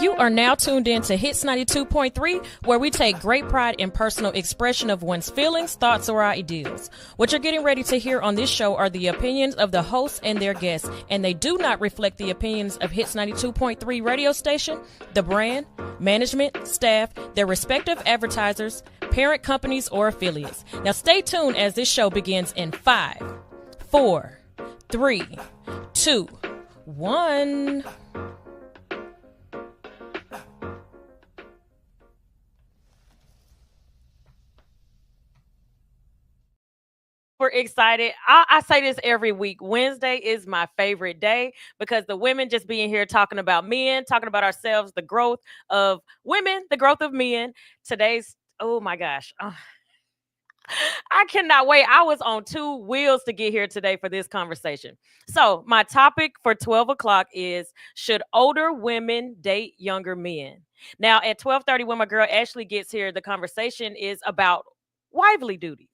You are now tuned in to Hits 92.3, where we take great pride in personal expression of one's feelings, thoughts, or ideals. What you're getting ready to hear on this show are the opinions of the hosts and their guests, and they do not reflect the opinions of Hits 92.3 radio station, the brand, management, staff, their respective advertisers, parent companies, or affiliates. Now stay tuned as this show begins in 5, 4, 3, 2, 1. We're excited. I say this every week. Wednesday is my favorite day because the women just being here talking about men, talking about ourselves, the growth of women, the growth of men. Today's, oh my gosh. I cannot wait. I was on two wheels to get here today for this conversation. So, my topic for 12 o'clock is, should older women date younger men? Now, at 12:30, when my girl Ashley gets here, the conversation is about wifely duties.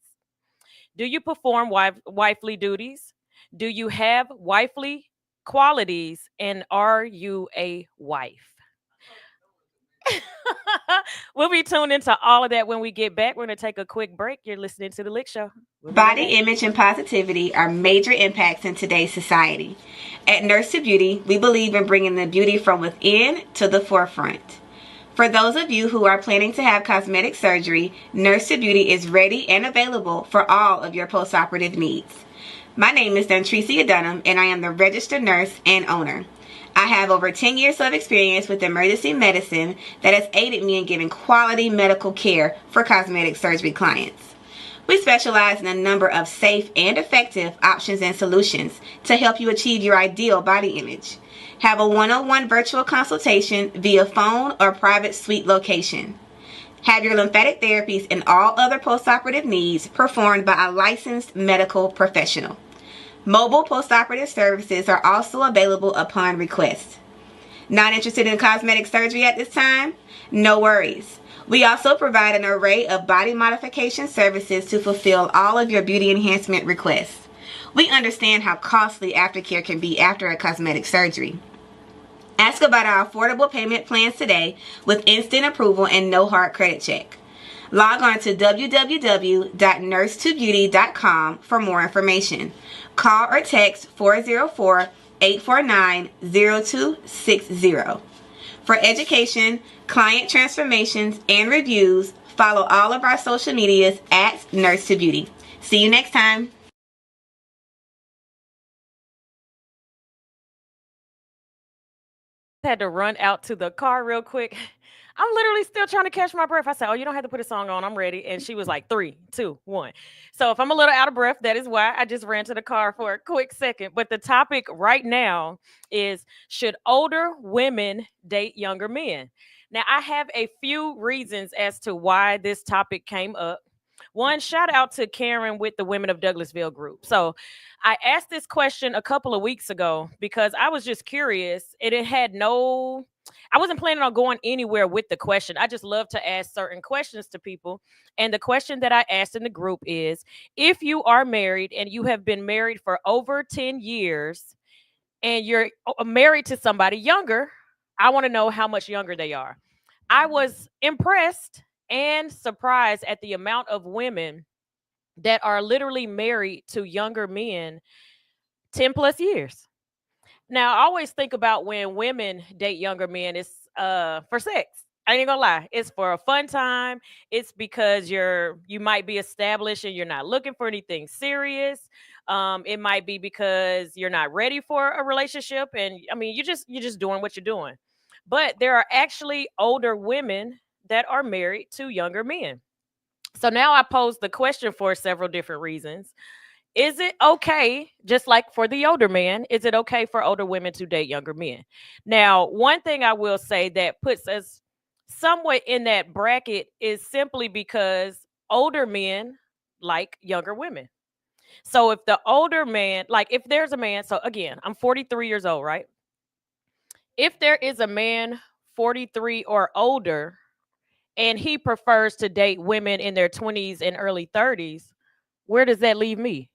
Do you perform wifely duties? Do you have wifely qualities? And are you a wife? We'll be tuned into all of that when we get back. We're going to take a quick break. You're listening to The Lick Show. Body image and positivity are major impacts in today's society. At Nurse to Beauty, we believe in bringing the beauty from within to the forefront. For those of you who are planning to have cosmetic surgery, Nurse to Beauty is ready and available for all of your postoperative needs. My name is Dontricia Dunham, and I am the registered nurse and owner. I have over 10 years of experience with emergency medicine that has aided me in giving quality medical care for cosmetic surgery clients. We specialize in a number of safe and effective options and solutions to help you achieve your ideal body image. Have a one-on-one virtual consultation via phone or private suite location. Have your lymphatic therapies and all other postoperative needs performed by a licensed medical professional. Mobile postoperative services are also available upon request. Not interested in cosmetic surgery at this time? No worries. We also provide an array of body modification services to fulfill all of your beauty enhancement requests. We understand how costly aftercare can be after a cosmetic surgery. Ask about our affordable payment plans today with instant approval and no hard credit check. Log on to www.nursetobeauty.com for more information. Call or text 404-849-0260. For education, client transformations, and reviews, follow all of our social medias at Nurse to Beauty. See you next time. Had to run out to the car real quick. I'm literally still trying to catch my breath. I said, "Oh, you don't have to put a song on. I'm ready." And she was like, 3, 2, 1. So if I'm a little out of breath, that is why I just ran to the car for a quick second. But the topic right now is, should older women date younger men? Now, I have a few reasons as to why this topic came up. One, shout out to Karen with the Women of Douglasville group. So I asked this question a couple of weeks ago because I was just curious. I wasn't planning on going anywhere with the question. I just love to ask certain questions to people. And the question that I asked in the group is, if you are married and you have been married for over 10 years and you're married to somebody younger, I want to know how much younger they are. I was impressed and surprised at the amount of women that are literally married to younger men 10 plus years. Now, I always think about when women date younger men, it's for sex. I ain't gonna lie, it's for a fun time. It's because you might be established and you're not looking for anything serious. It might be because you're not ready for a relationship, and I mean, you're just doing what you're doing. But there are actually older women that are married to younger men. So now I pose the question for several different reasons. Is it okay, just like for the older man, is it okay for older women to date younger men? Now, one thing I will say that puts us somewhat in that bracket is simply because older men like younger women. So if the older man, like if there's a man, so again, I'm 43 years old, right? If there is a man 43 or older and he prefers to date women in their 20s and early 30s, where does that leave me?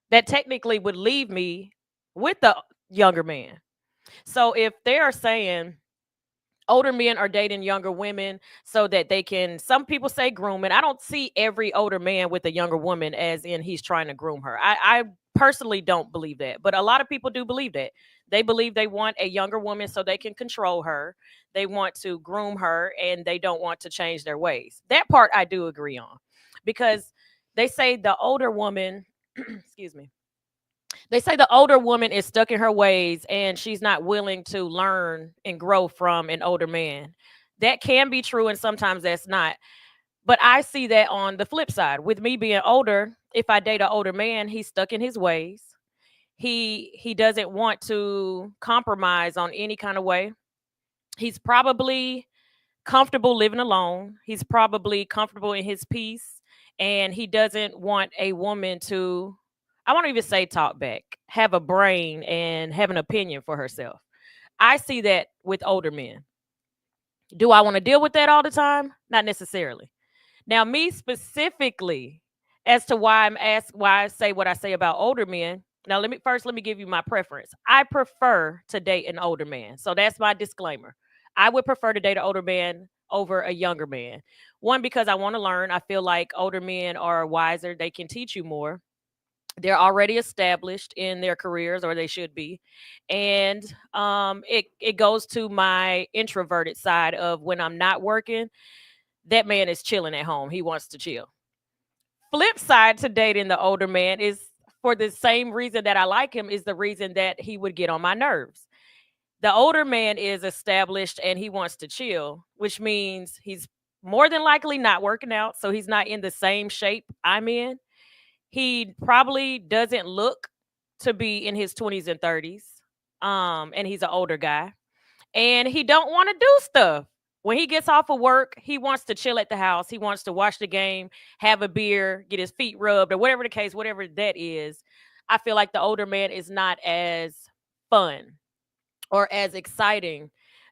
That technically would leave me with the younger man. So if they are saying, older men are dating younger women so that they can, some people say grooming. I don't see every older man with a younger woman as in he's trying to groom her. I personally don't believe that, but a lot of people do believe that. They believe they want a younger woman so they can control her, they want to groom her, and they don't want to change their ways. That part I do agree on, because they say the older woman excuse me, they say the older woman is stuck in her ways and she's not willing to learn and grow from an older man. That can be true, and sometimes that's not. But I see that on the flip side. With me being older, if I date an older man, he's stuck in his ways. He doesn't want to compromise on any kind of way. He's probably comfortable living alone. He's probably comfortable in his peace, and he doesn't want a woman to, I won't even say talk back, have a brain and have an opinion for herself. I see that with older men. Do I want to deal with that all the time? Not necessarily. Now, me specifically, as to why I'm asked, why I say what I say about older men. Now, let me give you my preference. I prefer to date an older man, so that's my disclaimer. I would prefer to date an older man over a younger man. One, because I want to learn. I feel like older men are wiser. They can teach you more. They're already established in their careers, or they should be. And it goes to my introverted side of when I'm not working. That man is chilling at home. He wants to chill. Flip side to dating the older man is, for the same reason that I like him, is the reason that he would get on my nerves. The older man is established and he wants to chill, which means he's more than likely not working out. So he's not in the same shape I'm in. He probably doesn't look to be in his 20s and 30s. And he's an older guy. And he don't want to do stuff. When he gets off of work, he wants to chill at the house. He wants to watch the game, have a beer, get his feet rubbed, or whatever the case, whatever that is. I feel like the older man is not as fun or as exciting,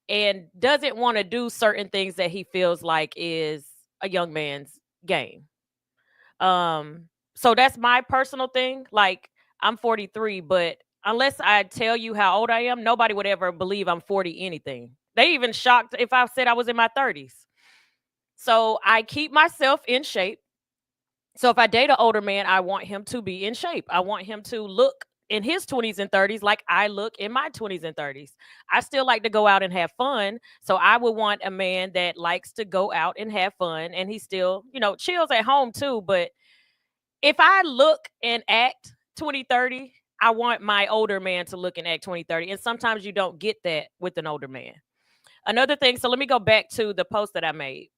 and doesn't want to do certain things that he feels like is a young man's game. So that's my personal thing. Like, I'm 43, but unless I tell you how old I am, nobody would ever believe I'm 40 anything. They even shocked if I said I was in my 30s. So I keep myself in shape. So if I date an older man, I want him to be in shape. I want him to look in his 20s and 30s like I look in my 20s and 30s. I still like to go out and have fun. So I would want a man that likes to go out and have fun, and he still, chills at home too. But if I look and act 2030, I want my older man to look and act 2030. And sometimes you don't get that with an older man. Another thing, so let me go back to the post that I made.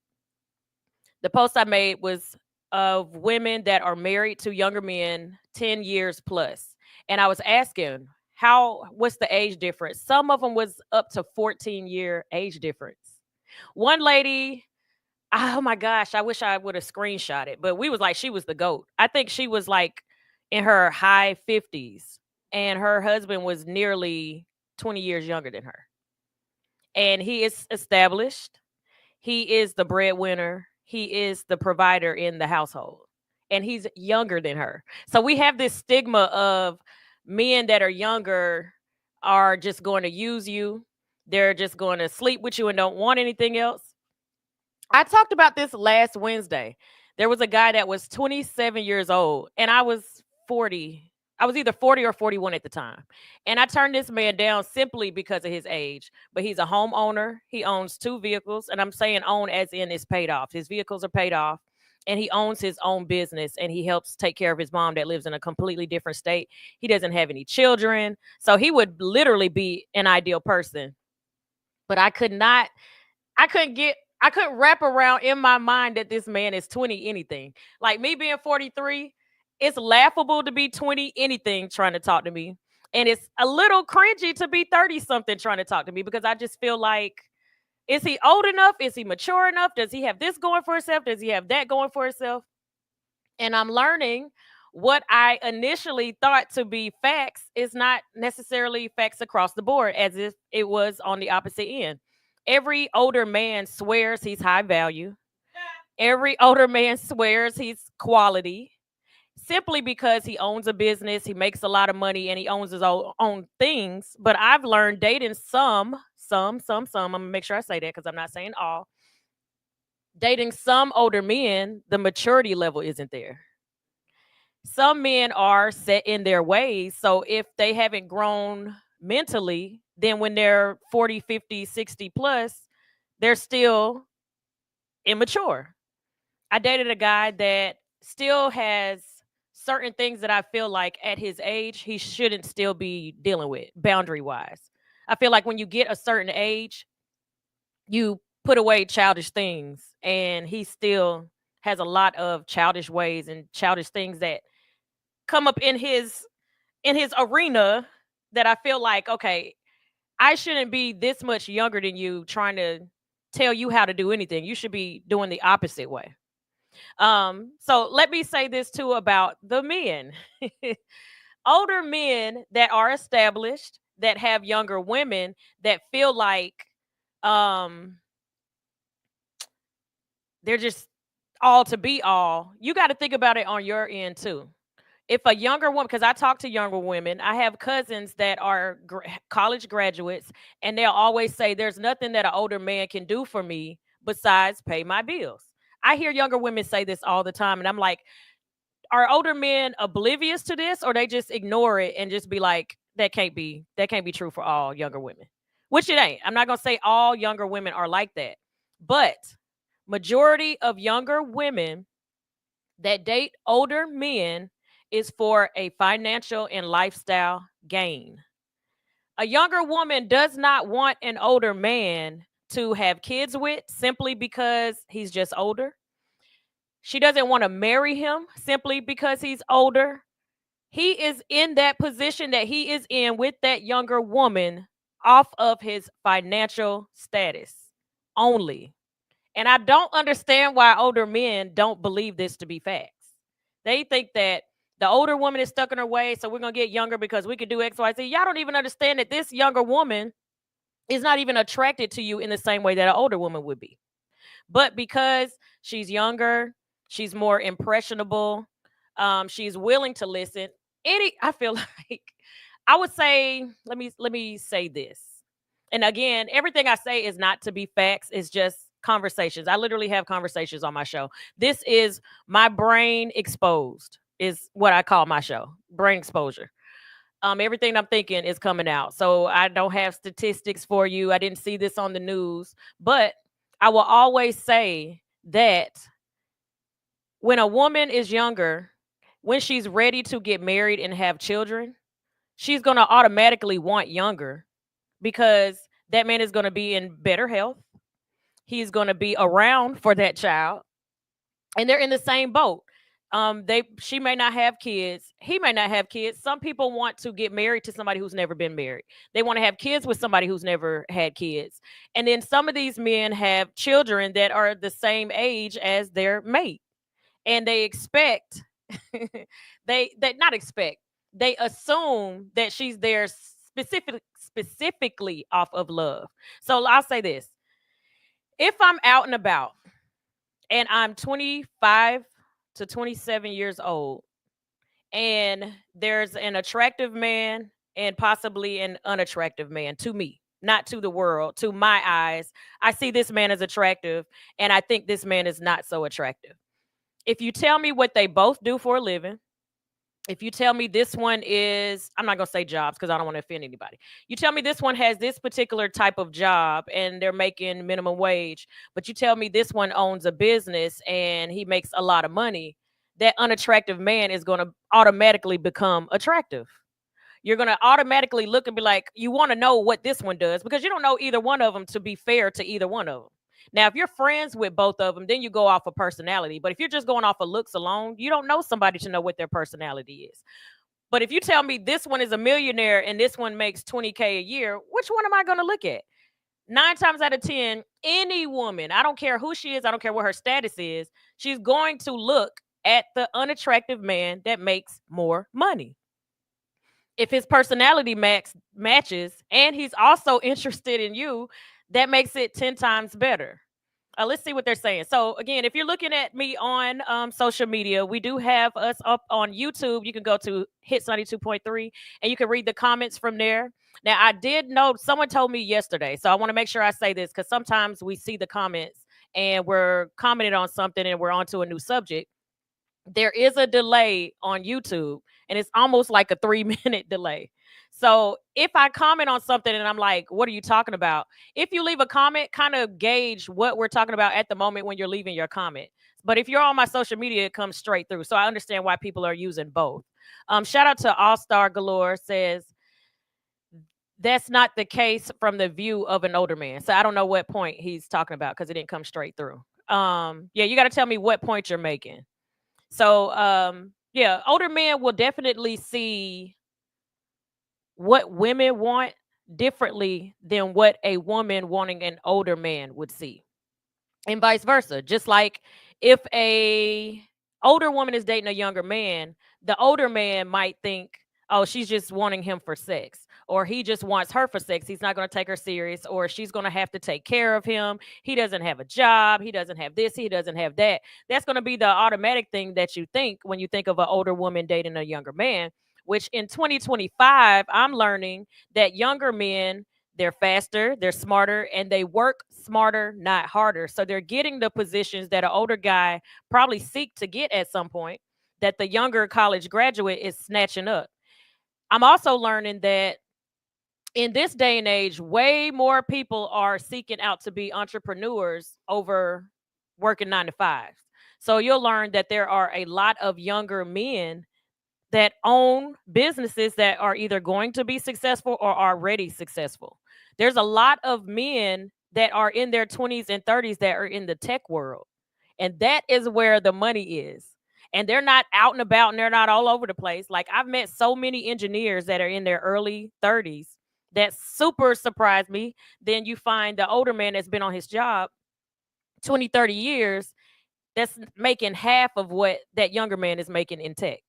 The post I made was of women that are married to younger men 10 years plus. And I was asking, what's the age difference? Some of them was up to 14-year age difference. One lady, oh my gosh, I wish I would have screenshot it, but we was like, she was the GOAT. I think she was like in her high 50s, and her husband was nearly 20 years younger than her. And he is established. He is the breadwinner. He is the provider in the household. And he's younger than her. So we have this stigma of men that are younger are just going to use you. They're just going to sleep with you and don't want anything else. I talked about this last Wednesday. There was a guy that was 27 years old, and I was 40. I was either 40 or 41 at the time. And I turned this man down simply because of his age. But he's a homeowner. He owns two vehicles. And I'm saying own as in it's paid off. His vehicles are paid off. And he owns his own business, and he helps take care of his mom that lives in a completely different state. He doesn't have any children. So he would literally be an ideal person. But I couldn't wrap around in my mind that this man is 20 anything. Like, me being 43, it's laughable to be 20 anything trying to talk to me. And it's a little cringy to be 30 something trying to talk to me, because I just feel like, is he old enough? Is he mature enough? Does he have this going for himself? Does he have that going for himself? And I'm learning what I initially thought to be facts is not necessarily facts across the board, as if it was on the opposite end. Every older man swears he's high value. Every older man swears he's quality, simply because he owns a business, he makes a lot of money, and he owns his own things. But I've learned dating some some, I'm gonna make sure I say that because I'm not saying all. Dating some older men, the maturity level isn't there. Some men are set in their ways. So if they haven't grown mentally, then when they're 40, 50, 60 plus, they're still immature. I dated a guy that still has certain things that I feel like at his age he shouldn't still be dealing with boundary wise. I feel like when you get a certain age, you put away childish things, and he still has a lot of childish ways and childish things that come up in his arena that I feel like, okay, I shouldn't be this much younger than you trying to tell you how to do anything. You should be doing the opposite way. So let me say this too about the men. Older men that are established that have younger women that feel like um they're just all to be all. You got to think about it on your end too. If a younger woman, because I talk to younger women, I have cousins that are college graduates, and they'll always say, "There's nothing that an older man can do for me besides pay my bills." I hear younger women say this all the time, and I'm like, are older men oblivious to this, or they just ignore it and just be like, that can't be true for all younger women, which it ain't. I'm not gonna say all younger women are like that, but majority of younger women that date older men is for a financial and lifestyle gain. A younger woman does not want an older man to have kids with simply because he's just older. She doesn't want to marry him simply because he's older. He is in that position that he is in with that younger woman off of his financial status only. And I don't understand why older men don't believe this to be facts. They think that the older woman is stuck in her ways, so we're going to get younger because we can do X, Y, Z. Y'all don't even understand that this younger woman is not even attracted to you in the same way that an older woman would be. But because she's younger, she's more impressionable, she's willing to listen. I feel like I would say, let me say this. And again, everything I say is not to be facts, it's just conversations. I literally have conversations on my show. This is my brain exposed, is what I call my show. Brain exposure. Everything I'm thinking is coming out. So I don't have statistics for you. I didn't see this on the news, but I will always say that when a woman is younger, when she's ready to get married and have children, she's going to automatically want younger because that man is going to be in better health. He's going to be around for that child, and they're in the same boat. She may not have kids, he may not have kids. Some people want to get married to somebody who's never been married. They want to have kids with somebody who's never had kids. And then some of these men have children that are the same age as their mate. And they expect they not expect, they assume that she's there specifically off of love. So I'll say this. If I'm out and about and I'm 25 to 27 years old, and there's an attractive man and possibly an unattractive man to me, not to the world, to my eyes, I see this man as attractive, and I think this man is not so attractive. If you tell me what they both do for a living, if you tell me this one is, I'm not going to say jobs because I don't want to offend anybody. You tell me this one has this particular type of job and they're making minimum wage, but you tell me this one owns a business and he makes a lot of money, that unattractive man is going to automatically become attractive. You're going to automatically look and be like, you want to know what this one does because you don't know either one of them, to be fair to either one of them. Now, if you're friends with both of them, then you go off of personality. But if you're just going off of looks alone, you don't know somebody to know what their personality is. But if you tell me this one is a millionaire and this one makes 20K a year, which one am I going to look at? 9 times out of 10, any woman, I don't care who she is, I don't care what her status is, she's going to look at the unattractive man that makes more money. If his personality matches and he's also interested in you, that makes it 10 times better. Let's see what they're saying. So again, if you're looking at me on social media, we do have us up on YouTube. You can go to Hits 92.3 and you can read the comments from there. Now, I did know someone told me yesterday, so I want to make sure I say this because sometimes we see the comments and we're commenting on something and we're on to a new subject. There is a delay on YouTube and it's almost like a 3 minute delay. So if I comment on something and I'm like, what are you talking about? If you leave a comment, kind of gauge what we're talking about at the moment when you're leaving your comment. But if you're on my social media, it comes straight through. So I understand why people are using both. Shout out to All Star Galore says, that's not the case from the view of an older man. So I don't know what point he's talking about because it didn't come straight through. Yeah, you got to tell me what point you're making. So, yeah, older men will definitely see what women want differently than what a woman wanting an older man would see, and vice versa. Just like if a older woman is dating a younger man, the older man might think, oh, she's just wanting him for sex, or he just wants her for sex. He's not going to take her serious, or she's going to have to take care of him. He doesn't have a job. He doesn't have this. He doesn't have that. That's going to be the automatic thing that you think when you think of an older woman dating a younger man, which in 2025, I'm learning that younger men, they're faster, they're smarter, and they work smarter, not harder. So they're getting the positions that an older guy probably seek to get at some point that the younger college graduate is snatching up. I'm also learning that in this day and age, way more people are seeking out to be entrepreneurs over working 9 to 5s. So you'll learn that there are a lot of younger men that own businesses that are either going to be successful or already successful. There's a lot of men that are in their 20s and 30s that are in the tech world. And that is where the money is. And they're not out and about and they're not all over the place. Like I've met so many engineers that are in their early 30s that super surprised me. Then you find the older man that's been on his job 20, 30 years that's making half of what that younger man is making in tech.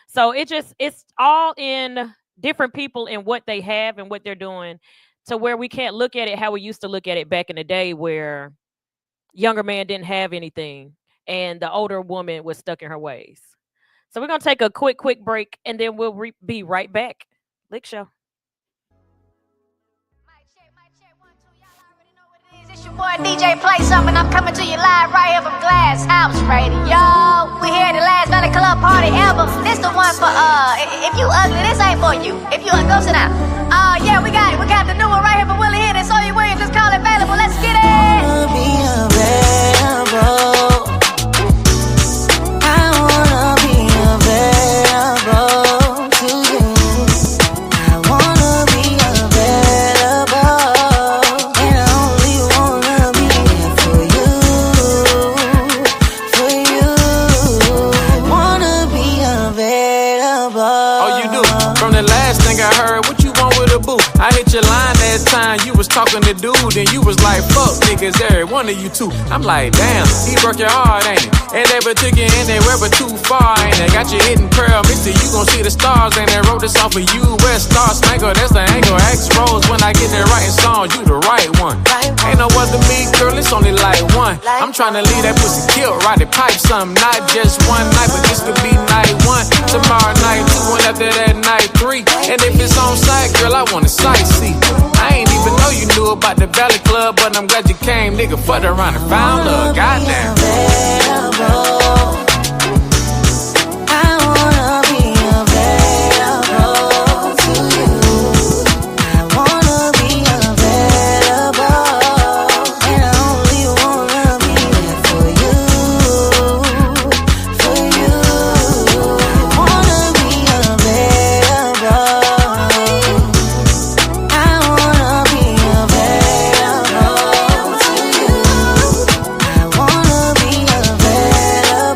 So it's all in different people and what they have and what they're doing, to where we can't look at it how we used to look at it back in the day where younger man didn't have anything and the older woman was stuck in her ways. So we're going to take a quick break and then we'll be right back. L.I.C.K Show. It's your boy DJ Play Something. I'm coming to you live right here from Glass House Radio. We here at the last Valley Club party ever. This the one for if you ugly, this ain't for you. If you ugly, go sit down. Yeah, we got the new one right here for Willie Hinn and Sawyer Williams. Just call it available. Let's get it. Be available. I wanna be available to you. I wanna be available. I hit your line last time, you was talking to dude, and you was like, fuck niggas, every one of you two. I'm like, damn, he broke your heart, ain't it? And never took you anywhere but too far, ain't it? Got your hidden pearl, mister, you gon' see the stars, ain't it? Wrote this off of you, West Star Spangle, that's the angle. X Rose, when I get there writing songs, you the right one. Ain't no other me, girl, it's only like one. I'm tryna leave that pussy killed, ride it pipe something, not just one night, but this could be night one. Tomorrow night two, and after that night three. And if it's on site, girl, I wanna sightsee. I ain't even know you knew about the Valley Club, but I'm glad you came, nigga. Fucked around and found love, goddamn. I wanna be available to you. I wanna be available, and I only wanna be there for you, for you. I wanna be available. I wanna be available to you. I wanna be available.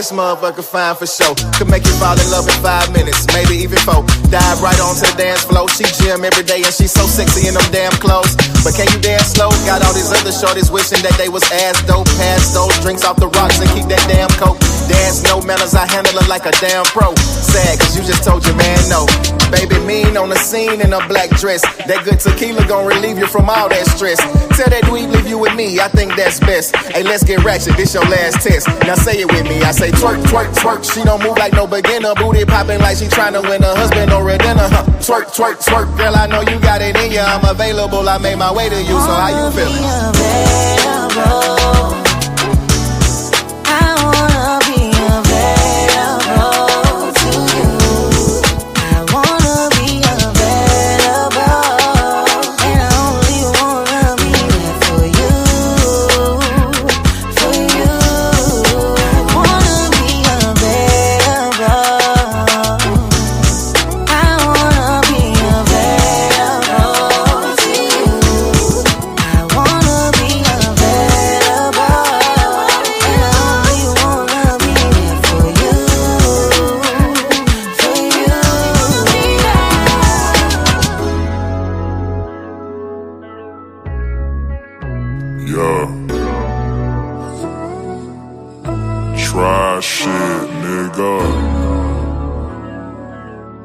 this motherfucker fine for sure. Could make you fall in love in 5 minutes, maybe even 4. Dive right onto the dance floor. She gym every day and she's so sexy in them damn clothes. But can you dance slow? Got all these other shorties wishing that they was ass dope. Pass those drinks off the rocks and keep that damn coke. Dance no manners, I handle it like a damn pro. Sad cause you just told your man no. Baby mean on the scene in a black dress. That good tequila gon' relieve you from all that stress. Tell that dweeb leave you with me, I think that's best. Hey, let's get ratchet, this your last test. Now say it with me, I say twerk, twerk, twerk. She don't move like no beginner. Booty popping like she tryna win a husband or a dinner. Twerk, twerk, twerk. Girl, I know you got it in ya. I'm available, I made my way to you. So how you feeling? Try shit, nigga.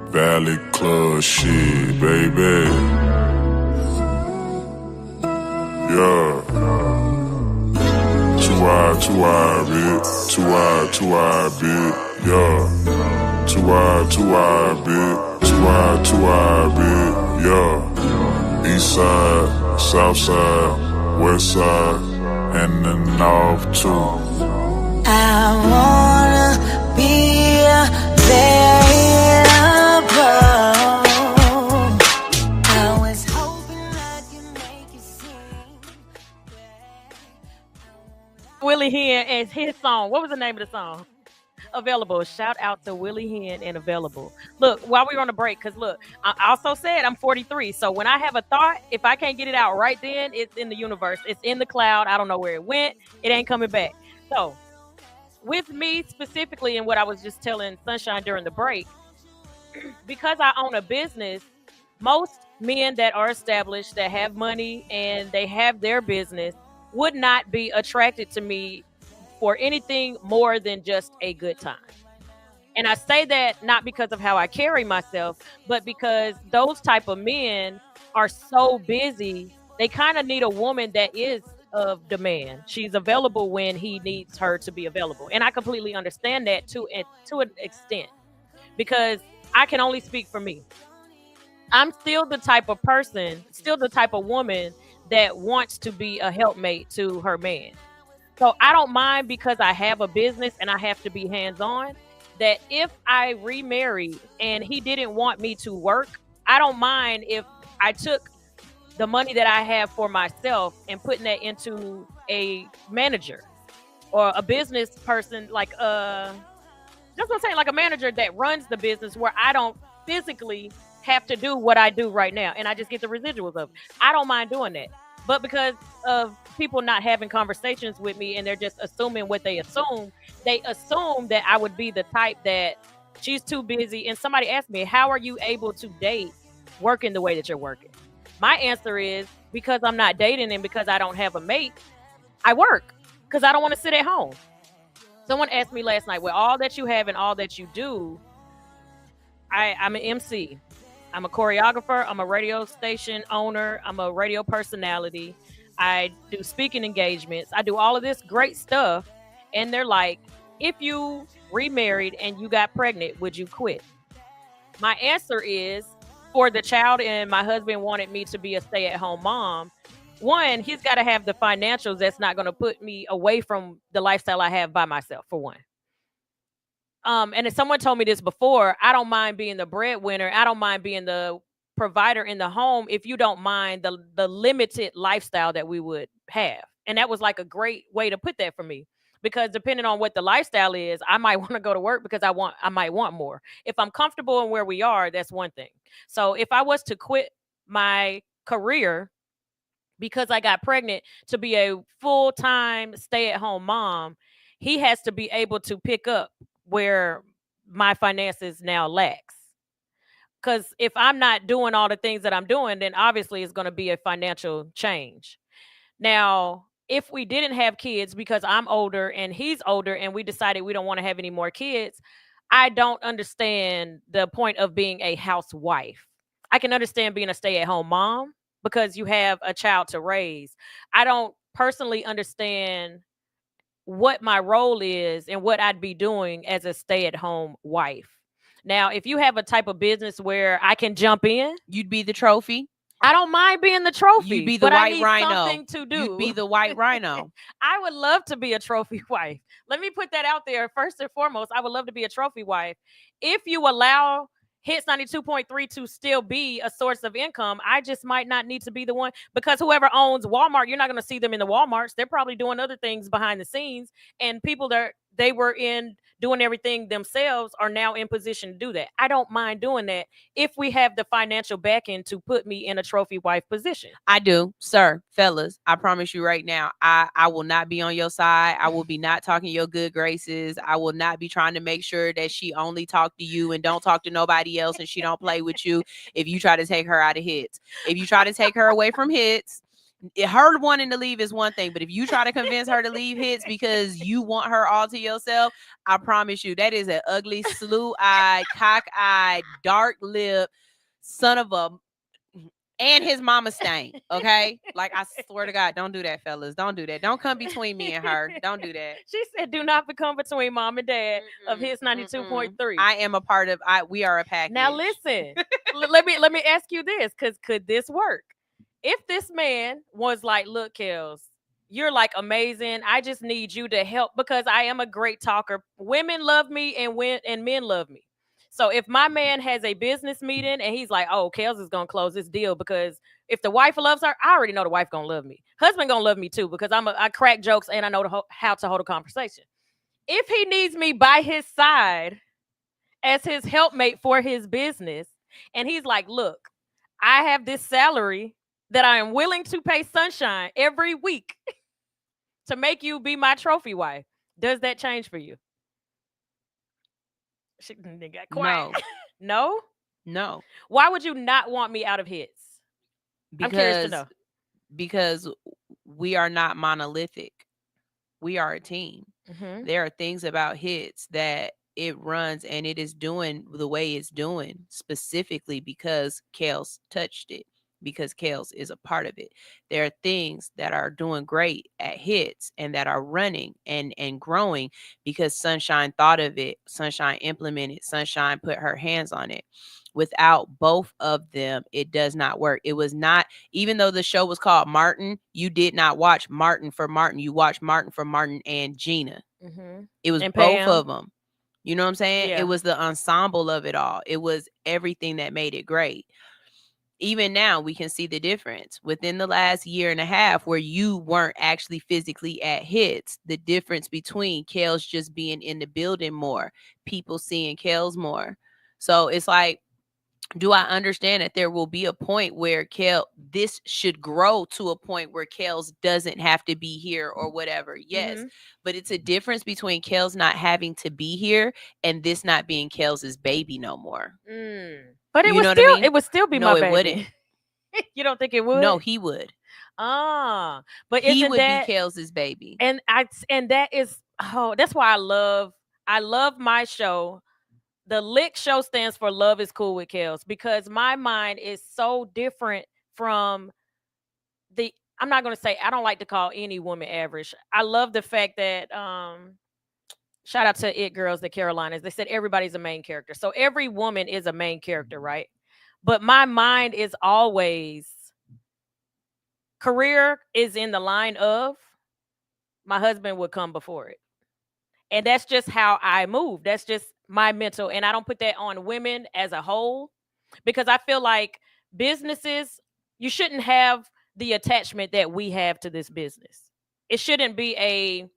Valley Club shit, baby. Yeah. Two eye, bitch. Two eye, bitch. Yeah. Two eye, bitch. Two eye, bitch. Yeah. East side, south side, west side, and the north too. I wanna be available. I was hoping I could make it seem that Willie Hen and his song. What was the name of the song? Available. Shout out to Willie Hen and Available. Look, while we were on the break, because look, I also said I'm 43. So when I have a thought, if I can't get it out right then, it's in the universe. It's in the cloud. I don't know where it went. It ain't coming back. So with me specifically, and what I was just telling Sunshine during the break, because I own a business, most men that are established, that have money and they have their business, would not be attracted to me for anything more than just a good time. And I say that not because of how I carry myself, but because those type of men are so busy, they kind of need a woman that is of demand. She's available when he needs her to be available. And I completely understand that to an extent, because I can only speak for me. I'm still the type of person, still the type of woman that wants to be a helpmate to her man. So I don't mind, because I have a business and I have to be hands on, that if I remarried and he didn't want me to work, I don't mind if I took the money that I have for myself and putting that into a manager or a business person, like that's what I'm saying, like a manager that runs the business, where I don't physically have to do what I do right now and I just get the residuals of it. I don't mind doing that. But because of people not having conversations with me and they're just assuming what they assume that I would be the type that she's too busy. And somebody asked me, how are you able to date working the way that you're working? My answer is, because I'm not dating and because I don't have a mate, I work because I don't want to sit at home. Someone asked me last night, with all that you have and all that you do, I'm an MC. I'm a choreographer. I'm a radio station owner. I'm a radio personality. I do speaking engagements. I do all of this great stuff. And they're like, if you remarried and you got pregnant, would you quit? My answer is, for the child, and my husband wanted me to be a stay-at-home mom. One, he's got to have the financials that's not going to put me away from the lifestyle I have by myself, for one. And if someone told me this before, I don't mind being the breadwinner. I don't mind being the provider in the home if you don't mind the limited lifestyle that we would have. And that was like a great way to put that for me. Because depending on what the lifestyle is, I might want to go to work because I might want more. If I'm comfortable in where we are, that's one thing. So if I was to quit my career because I got pregnant to be a full-time stay-at-home mom, he has to be able to pick up where my finances now lacks. Because if I'm not doing all the things that I'm doing, then obviously it's going to be a financial change. Now, if we didn't have kids because I'm older and he's older and we decided we don't want to have any more kids, I don't understand the point of being a housewife. I can understand being a stay at home mom because you have a child to raise. I don't personally understand what my role is and what I'd be doing as a stay at home wife. Now, if you have a type of business where I can jump in, You'd be the trophy. I don't mind being the You'd trophy, be the but I white need rhino. something to You'd be do. the white rhino. I would love to be a trophy wife. Let me put that out there first and foremost. I would love to be a trophy wife. If you allow Hits 92.3 to still be a source of income, I just might not need to be the one because whoever owns Walmart, you're not going to see them in the Walmarts. They're probably doing other things behind the scenes, and people that they were in doing everything themselves are now in position to do that. I don't mind doing that if we have the financial backing to put me in a trophy wife position. I do, sir, fellas. I promise you right now, I will not be on your side. I will be not talking your good graces. I will not be trying to make sure that she only talk to you and don't talk to nobody else, and she don't play with you if you try to take her out of Hits. If you try to take her away from Hits, her wanting to leave is one thing, but if you try to convince her to leave Hits because you want her all to yourself, I promise you that is an ugly, slew-eyed, cock-eyed, dark-lipped son of a and his mama stain. Okay, like I swear to God, don't do that, fellas. Don't do that. Don't come between me and her. Don't do that. She said, "Do not become between mom and dad of Hits 92.3." I am a part of. We are a package. Now listen, let me ask you this, because could this work? If this man was like, "Look, Kels, you're like amazing. I just need you to help because I am a great talker. Women love me and men love me. So if my man has a business meeting and he's like, "Oh, Kels is gonna close this deal because if the wife loves her, I already know the wife gonna love me. Husband gonna love me too because I crack jokes and I know how to hold a conversation. If he needs me by his side as his helpmate for his business, and he's like, "Look, I have this salary that I am willing to pay Sunshine every week to make you be my trophy wife." Does that change for you? She got quiet. No? No. Why would you not want me out of Hits? I'm curious to know. Because we are not monolithic. We are a team. Mm-hmm. There are things about Hits that it runs and it is doing the way it's doing specifically because KELZ touched it, because KELZ is a part of it. There are things that are doing great at Hits and that are running and growing because Sunshine thought of it, Sunshine implemented, Sunshine put her hands on it. Without both of them, it does not work. It was not, even though the show was called Martin, you did not watch Martin for Martin. You watched Martin for Martin and Gina. Mm-hmm. It was and both Pam. of them. You know what I'm saying? Yeah. It was the ensemble of it all. It was everything that made it great. Even now, we can see the difference within the last year and a half where you weren't actually physically at Hits. The difference between KELZ just being in the building more, people seeing KELZ more. So it's like, do I understand that there will be a point where this should grow to a point where KELZ doesn't have to be here or whatever? Yes. Mm-hmm. But it's a difference between KELZ not having to be here and this not being KELZ's baby no more. But it You would know what still I mean? it would still be No, my it baby. wouldn't. You don't think it would? No, he would. But He isn't would that be KELZ's baby. and that is that's why I love my show. The L.I.C.K show stands for Love is Cool with KELZ because my mind is so different from I'm not going to say, I don't like to call any woman average. I love the fact that shout out to It Girls, the Carolinas. They said everybody's a main character. So every woman is a main character, right? But my mind is always career is in the line of my husband would come before it. And that's just how I move. That's just my mental. And I don't put that on women as a whole because I feel like businesses, you shouldn't have the attachment that we have to this business. It shouldn't be a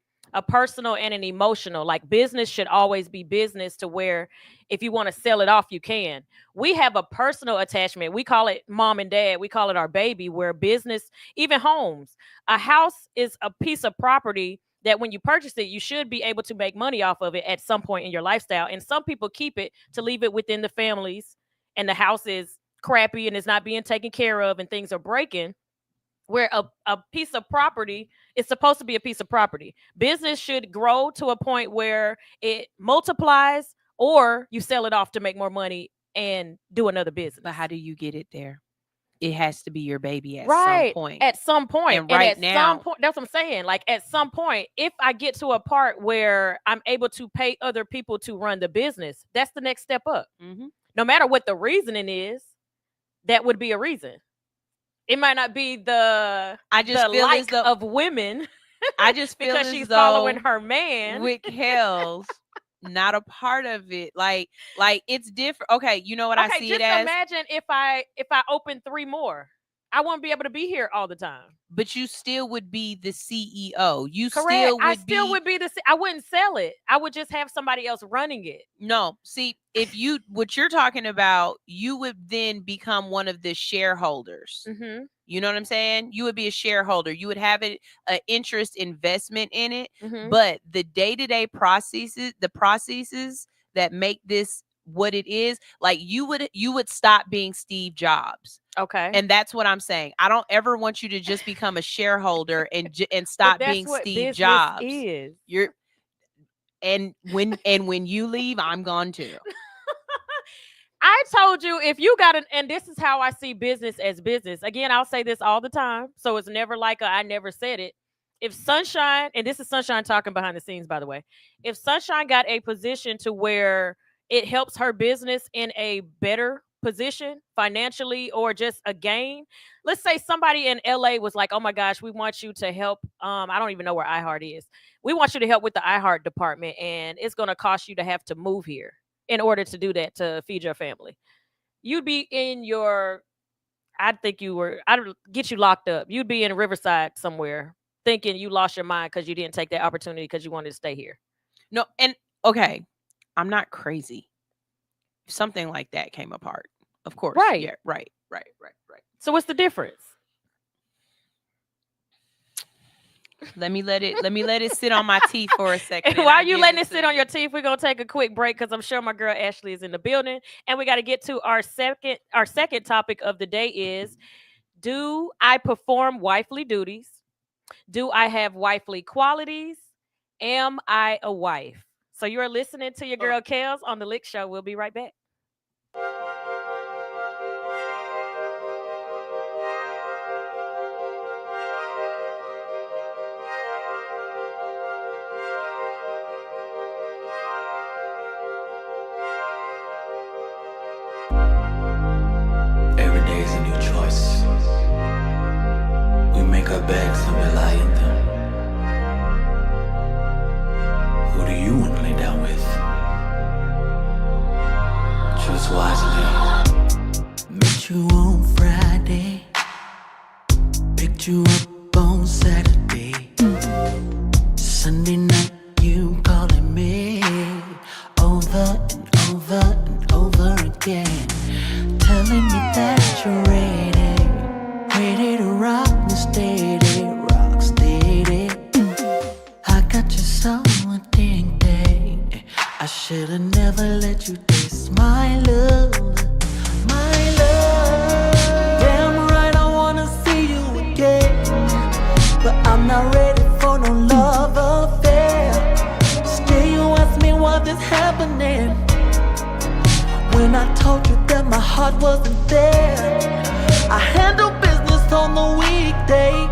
personal and an emotional. Like business should always be business to where if you want to sell it off, you can. We have a personal attachment. We call it mom and dad. We call it our baby, where business, even homes, a house is a piece of property that when you purchase it, you should be able to make money off of it at some point in your lifestyle. And some people keep it to leave it within the families, and the house is crappy and is not being taken care of and things are breaking. Where a piece of property is supposed to be a piece of property. Business should grow to a point where it multiplies, or you sell it off to make more money and do another business. But how do you get it there? It has to be your baby at Right. some point. At some point. And right at now- some point, that's what I'm saying. Like at some point, if I get to a part where I'm able to pay other people to run the business, that's the next step up. Mhm. No matter what the reasoning is, that would be a reason. It might not be the I just feel as like though of women I just feel because as she's though following her man. with KELZ, not a part of it. Like it's different. Okay, you know what I Okay, see just it as? imagine if I open 3 more, I won't be able to be here all the time. But you still would be the CEO. You Correct. still would I still would be I wouldn't sell it. I would just have somebody else running it. No, see, if you what you're talking about, you would then become one of the shareholders. Mm-hmm. You know what I'm saying? You would be a shareholder. You would have an interest investment in it. Mm-hmm. But the day-to-day processes, the processes that make this what it is, like you would stop being Steve Jobs. Okay. And that's what I'm saying. I don't ever want you to just become a shareholder and stop But that's being what Steve business Jobs. is. You're and when you leave, I'm gone too. I told you, if you got and this is how I see business as business. Again, I'll say this all the time, so it's never like I never said it. If Sunshine, and this is Sunshine talking behind the scenes, by the way, if Sunshine got a position to where it helps her business in a better position financially or just a gain, let's say somebody in LA was like, oh my gosh, we want you to help. I don't even know where iHeart is. We want you to help with the iHeart department, and it's going to cost you to have to move here in order to do that, to feed your family. You'd be in your, I'd get you locked up. You'd be in Riverside somewhere thinking you lost your mind because you didn't take that opportunity because you wanted to stay here. No, and okay, I'm not crazy. If something like that came apart, of course. Right. Yeah, right. So what's the difference? Let me let it sit on my teeth for a second. And while you letting it sit on your teeth, we're gonna take a quick break because I'm sure my girl Ashley is in the building. And we got to get to our second topic of the day is, do I perform wifely duties? Do I have wifely qualities? Am I a wife? So you are listening to your girl KELZ on the L.I.C.K Show. We'll be right back. Every day is a new choice. We make our beds and we lie in them. Who do you want to lay down with? Choose wisely. Met you on Friday, picked you up on Saturday. Sunday night you calling me over and over and over again, telling me that you're ready to rock me steady, rock steady. I got you so addicted, I should've never let you taste my love, my love. Damn right I wanna see you again, but I'm not ready for no love affair. Still you ask me what is happening, when I told you that my heart wasn't there. I handle business on the weekday,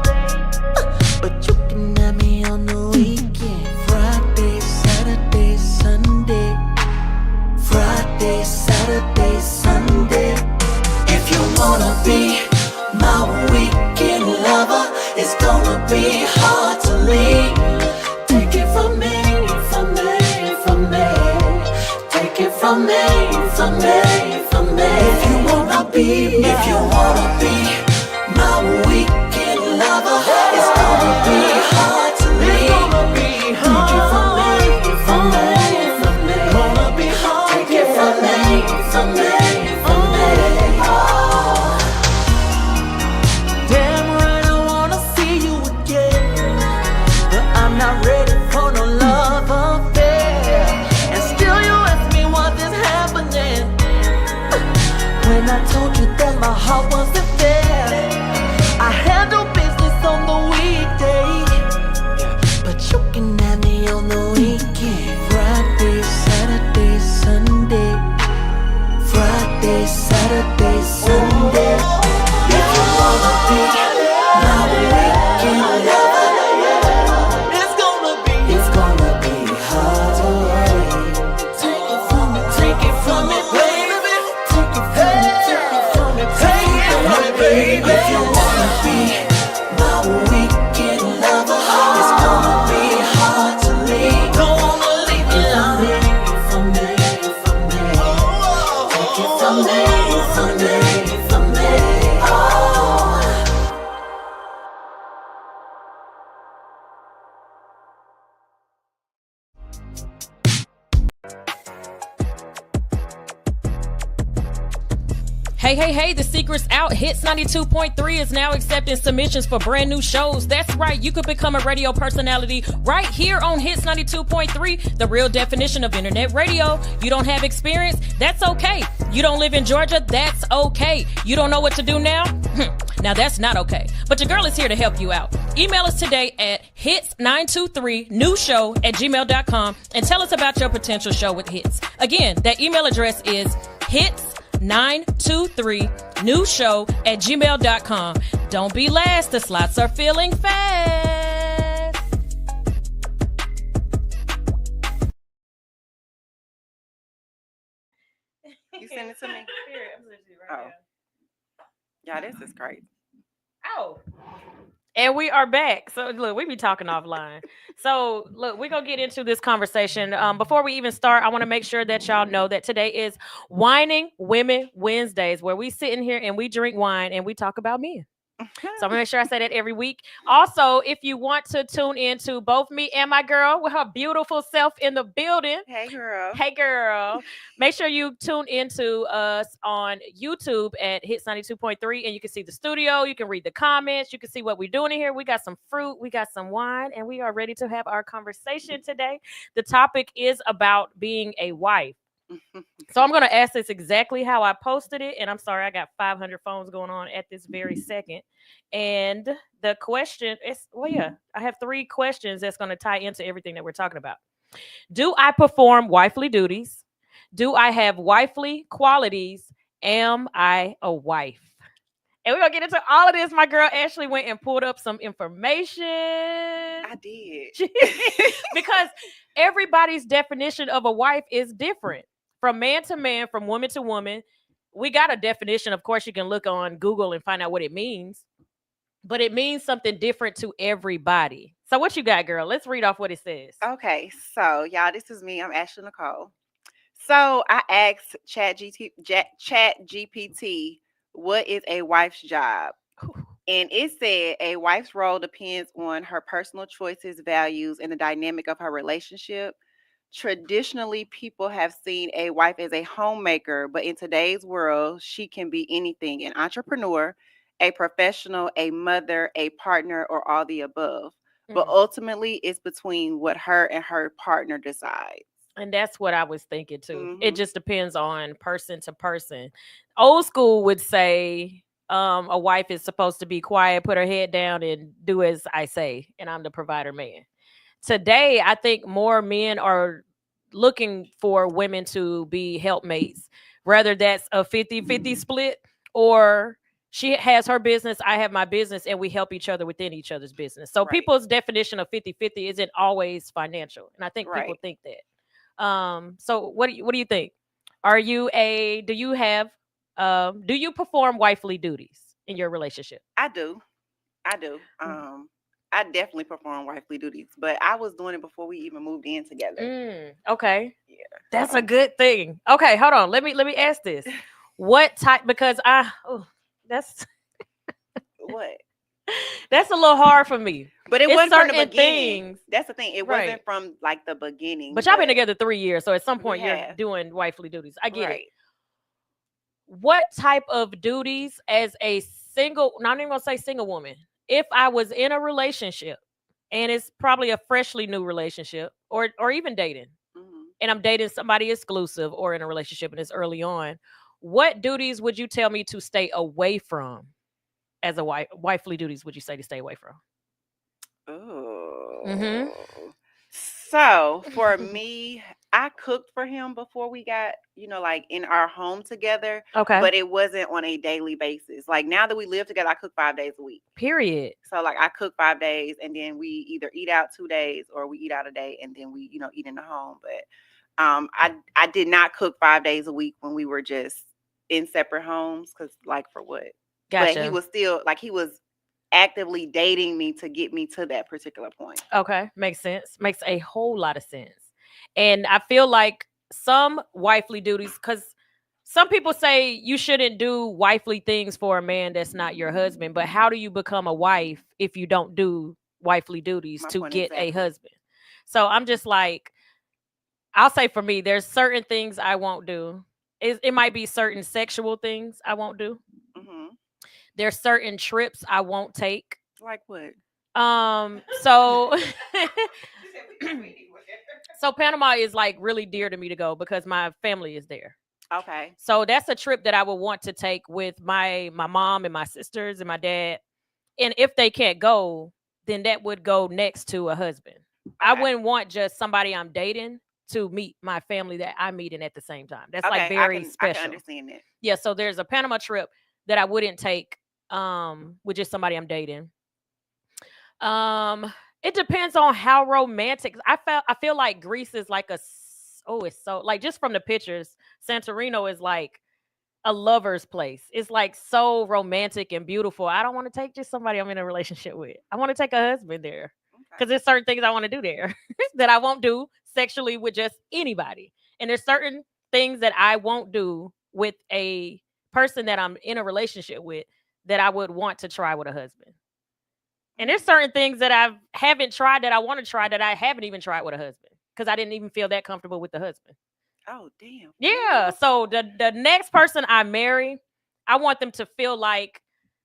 but you can have me on the weekend. Friday, Saturday, Sunday. Friday, Saturday, Sunday. If you wanna be my weekend lover, it's gonna be hard to leave. Take it from me, from me, from me. Take it from me, from me, from me. If you wanna be my weekend lover, it's gonna be hard to leave. Take it from me, from me, from me. Gonna be hard. Take it from me, from me, from me. Oh. Damn right I wanna see you again, but I'm not ready I wasn't there. I handle business on the weekday, but you can have me on the weekend. Friday, Saturday, Sunday. Friday, Saturday, Sunday. If you wanna be my weekend lover, it's gonna be hard to wait. Take it from me, baby. Take it from me, baby. If you wanna be my weekend lover, it's gonna be hard to leave. Don't wanna leave me alone. From me. Take it from me. Oh. Hey, the secret's out. Hits 92.3 is now accepting submissions for brand new shows. That's right, you could become a radio personality right here on Hits 92.3, the real definition of internet radio. You don't have experience? That's okay. You don't live in Georgia? That's okay. You don't know what to do now? Now that's not okay. But your girl is here to help you out. Email us today at hits923newshow@gmail.com and tell us about your potential show with Hits. Again, that email address is hits923newshow@gmail.com. Don't be last. The slots are filling fast. You send it to me? Oh. Yeah, this is crazy. Oh. And we are back. So look, we be talking offline. So look, we're gonna get into this conversation. Before we even start, I want to make sure that y'all know that today is Whining Women Wednesdays, where we sit in here and we drink wine and we talk about men. So I'm gonna make sure I say that every week. Also, if you want to tune in to both me and my girl with her beautiful self in the building. Hey girl. Hey girl. Make sure you tune into us on YouTube at Hits 92.3 and you can see the studio, you can read the comments, you can see what we're doing in here. We got some fruit, we got some wine, and we are ready to have our conversation today. The topic is about being a wife. So I'm going to ask this exactly how I posted it. And I'm sorry, I got 500 phones going on at this very second. And the question is, I have 3 questions that's going to tie into everything that we're talking about. Do I perform wifely duties? Do I have wifely qualities? Am I a wife? And we're going to get into all of this. My girl Ashley went and pulled up some information. I did. Because everybody's definition of a wife is different. From man to man, from woman to woman. We got a definition. Of course, you can look on Google and find out what it means. But it means something different to everybody. So what you got, girl? Let's read off what it says. Okay, so y'all, this is me. I'm Ashley Nicole. So I asked ChatGPT, what is a wife's job? And it said a wife's role depends on her personal choices, values, and the dynamic of her relationship. Traditionally, people have seen a wife as a homemaker, but in today's world, she can be anything: an entrepreneur, a professional, a mother, a partner, or all the above. But ultimately, it's between what her and her partner decide. And that's what I was thinking too. It just depends on person to person. Old school would say a wife is supposed to be quiet, put her head down, and do as I say, and I'm the provider man. Today, I think more men are looking for women to be helpmates, whether that's a 50-50 split or she has her business, I have my business, and we help each other within each other's business. So people's definition of 50-50 isn't always financial. And I think people think that. So what do you think? Do you perform wifely duties in your relationship? I do. I definitely perform wifely duties, but I was doing it before we even moved in together. Okay. Yeah. That's a good thing. Okay, hold on. Let me ask this. What type, because that's what? That's a little hard for me. But it wasn't from the beginning. Things. That's the thing. It wasn't from like the beginning. But y'all been together 3 years, so at some point you're doing wifely duties. I get it. What type of duties as a single, not even gonna say single woman, if I was in a relationship and it's probably a freshly new relationship or even dating, and I'm dating somebody exclusive or in a relationship and it's early on, What duties would you tell me to stay away from as a wife? Wifely duties would you say to stay away from? Mm-hmm. Oh. So for me, I cooked for him before we got, like in our home together, Okay. but it wasn't on a daily basis. Like now that we live together, I cook 5 days a week. Period. So like I cook 5 days and then we either eat out 2 days or we eat out a day and then we, eat in the home. But I did not cook 5 days a week when we were just in separate homes because like for what? But he Gotcha. was still like he was actively dating me to get me to that particular point. Okay. Makes sense. Makes a whole lot of sense. And I feel like some wifely duties, because some people say you shouldn't do wifely things for a man that's not your husband. But how do you become a wife if you don't do wifely duties My to point get a exactly. husband? So I'm just like, I'll say for me, there's certain things I won't do. It might be certain sexual things I won't do. Hmm. There's certain trips I won't take. Like what? So so Panama is like really dear to me to go because my family is there. Okay. So that's a trip that I would want to take with my mom and my sisters and my dad. And if they can't go, then that would go next to a husband. I Okay. wouldn't want just somebody I'm dating to meet my family that I'm meeting at the same time. That's like Okay. I very can special. understand that. Yeah, so there's a Panama trip that I wouldn't take with just somebody I'm dating. Um, it depends on how romantic. I feel like Greece is like it's so like just from the pictures, Santorino is like a lover's place. It's like so romantic and beautiful. I don't want to take just somebody I'm in a relationship with. I want to take a husband there because Okay. there's certain things I want to do there that I won't do sexually with just anybody. And there's certain things that I won't do with a person that I'm in a relationship with that I would want to try with a husband. And there's certain things that I haven't tried that I want to try that I haven't even tried with a husband because I didn't even feel that comfortable with the husband. Oh damn. Yeah. Well, So the next person I marry, I want them to feel like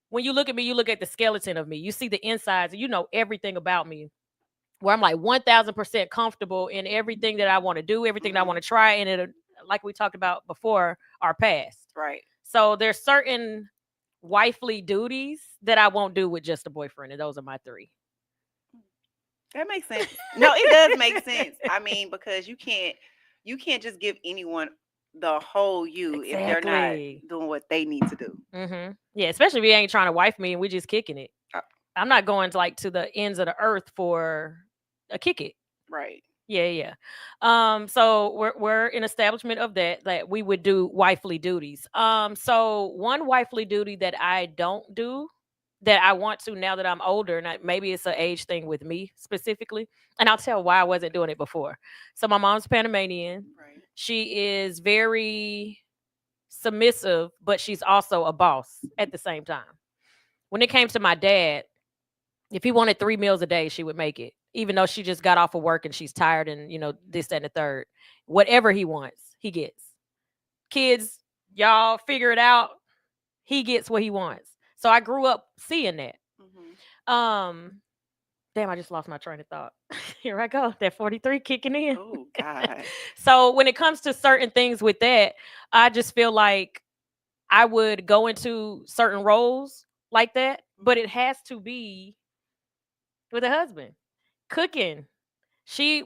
when you look at me, you look at the skeleton of me. You see the insides, and you know everything about me. Where I'm like 1,000% comfortable in everything that I want to do, everything that I want to try, and it like we talked about before, our past. right. So there's certain wifely duties that I won't do with just a boyfriend, and those are my three. That makes sense. No, it does make sense. I mean, because you can't just give anyone the whole you if they're not Exactly. doing what they need to do. Yeah, especially if you ain't trying to wife me and we just kicking it. Uh, I'm not going to like to the ends of the earth for a kick it. right. Yeah, yeah. So we're in establishment of that we would do wifely duties. So one wifely duty that I don't do that I want to now that I'm older, and maybe it's an age thing with me specifically, and I'll tell why I wasn't doing it before. So my mom's Panamanian. Right. She is very submissive, but she's also a boss at the same time. When it came to my dad, if he wanted 3 meals a day, she would make it, even though she just got off of work and she's tired and, this, that, and the third. Whatever he wants, he gets. Kids, y'all figure it out. He gets what he wants. So I grew up seeing that. Hmm. Damn, I just lost my train of thought. Here I go. That 43 kicking in. Oh God. So when it comes to certain things with that, I just feel like I would go into certain roles like that, but it has to be with a husband. Cooking. She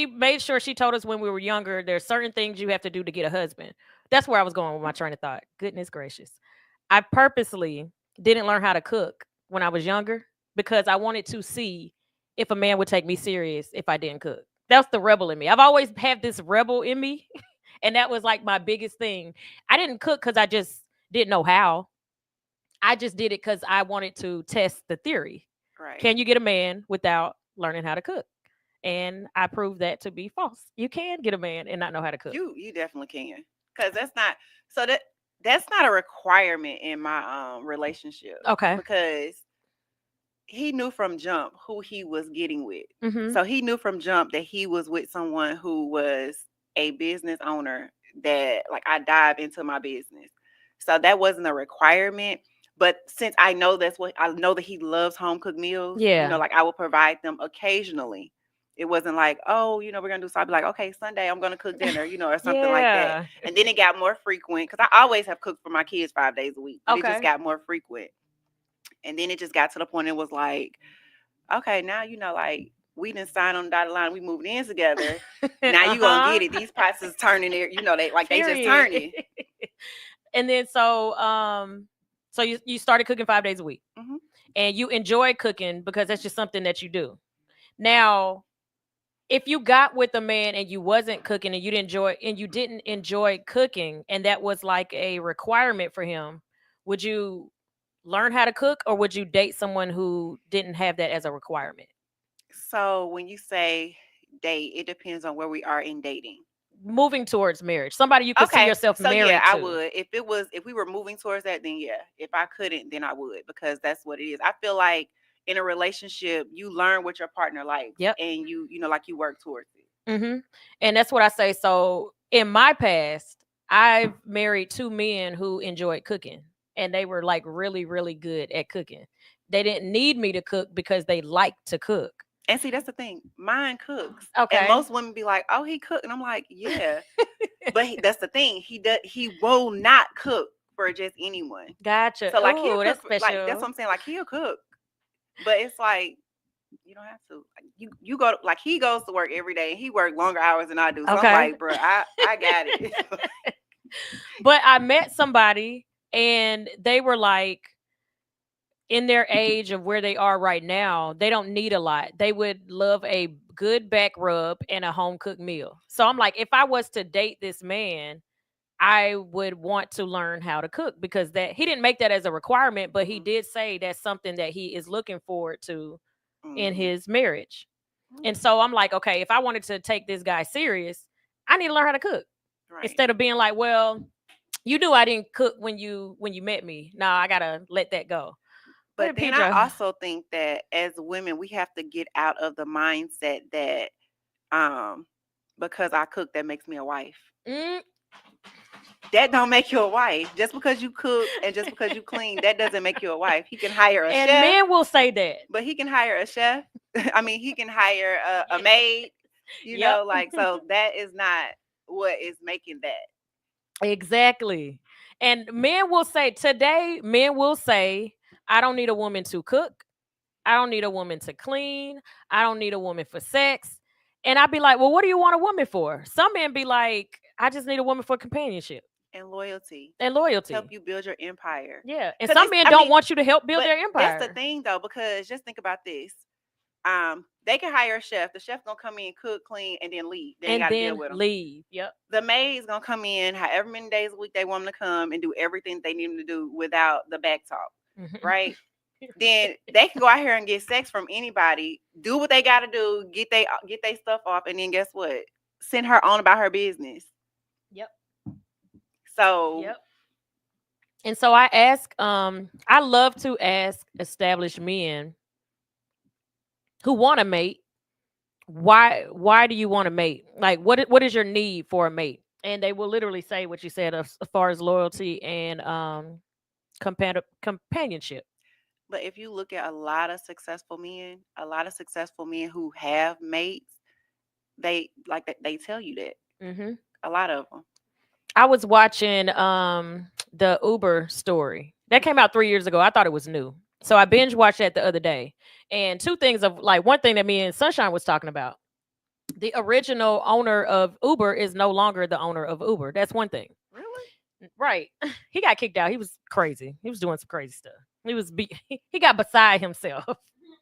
made sure she told us when we were younger there's certain things you have to do to get a husband. That's where I was going with my train of thought. Goodness gracious. I purposely didn't learn how to cook when I was younger because I wanted to see if a man would take me serious if I didn't cook. That's the rebel in me. I've always had this rebel in me, and that was like my biggest thing. I didn't cook because I just didn't know how. I just did it because I wanted to test the theory. Right. Can you get a man without learning how to cook? And I proved that to be false. You can get a man and not know how to cook. You definitely can. Because that's not a requirement in my relationship. Okay. Because he knew from jump who he was getting with. Mm-hmm. So he knew from jump that he was with someone who was a business owner that like I dive into my business. So that wasn't a requirement. But since I know that's what I know that he loves home cooked meals, Yeah. like I will provide them occasionally It wasn't like, oh, we're gonna do so. I'd be like, okay, Sunday I'm gonna cook dinner, or something like that. Yeah. And then it got more frequent because I always have cooked for my kids 5 days a week, but it just Okay. got more frequent. And then it just got to the point it was like, okay, now like we didn't sign on the dotted line, we moved in together. Now you gonna Uh-huh. get it. These prices turning there, they just Period. turning. And then so you started cooking 5 days a week, Mhm. and you enjoy cooking because that's just something that you do. Now, if you got with a man and you wasn't cooking and you didn't enjoy cooking and that was like a requirement for him, would you learn how to cook, or would you date someone who didn't have that as a requirement? So when you say date, it depends on where we are in dating. Moving towards marriage, somebody you could see Okay, yourself so yeah, married I to. would. If we were moving towards that, then yeah. If I couldn't, then I would, because that's what it is. I feel like in a relationship, you learn what your partner likes, Yep. and like you work towards it. Mm-hmm. And that's what I say. So in my past, I've married two men who enjoyed cooking, and they were like really, really good at cooking. They didn't need me to cook because they liked to cook. And see, that's the thing. Mine cooks, and Okay. most women be like, "Oh, he cooked," and I'm like, "Yeah," but that's the thing. He will not cook for just anyone. Gotcha. So like he'll Oh, cook that's like that's special. what I'm saying. Like he'll cook, but it's like you don't have to. Like, you go like he goes to work every day. He works longer hours than I do. So I'm Okay. like, bro, I got it. But I met somebody, and they were like in their age of where they are right now. They don't need a lot. They would love a good back rub and a home cooked meal. So I'm like, if I was to date this man, I would want to learn how to cook, because that he didn't make that as a requirement, but he Mhm. did say that's something that he is looking forward to in Mhm. his marriage. And so I'm like, okay, if I wanted to take this guy serious, I need to learn how to cook, Right. instead of being like, well, you knew I didn't cook when you met me. Now I gotta let that go. But But then I Pedro, also think that as women, we have to get out of the mindset that um because I cook, that makes me a wife. mm, That don't make you a wife. Just because you cook and just because you clean, that doesn't make you a wife. He can hire a and chef, men will say that. but he can hire a chef. I mean, he can hire a maid. Yep. Like, so that is not what is making that. Exactly. And men will say today, men will say, I don't need a woman to cook. I don't need a woman to clean. I don't need a woman for sex. And I'd be like, well, what do you want a woman for? Some men be like, I just need a woman for companionship And loyalty. and Help loyalty. you build your empire. Yeah. And Because some it's, men I don't mean, want you to help build but their that's the empire. thing though, because just think about this. They can hire a chef. The chef gonna come in, cook, clean, and then leave. They ain't And got to deal then with them. leave. Yep. The maid's gonna come in, however many days a week they want them to come and do everything they need them to do without the back talk, Mhm. right? Then they can go out here and get sex from anybody, do what they got to do, get they stuff off, and then guess what? Send her on about her business. Yep. So Yep. And so I love to ask established men who want to mate, why do you want to mate? Like what is your need for a mate? And they will literally say what you said as far as loyalty and companionship. but if you look at a lot of successful men who have mates, they tell you that. Hmm. A lot of them. I was watching the Uber story that came out 3 years ago. I thought it was new, so I binge watched that the other day. And two things of like one thing that me and Sunshine was talking about: the original owner of Uber is no longer the owner of Uber. That's one thing. Really? Right. He got kicked out. He was crazy. He was doing some crazy stuff. He got beside himself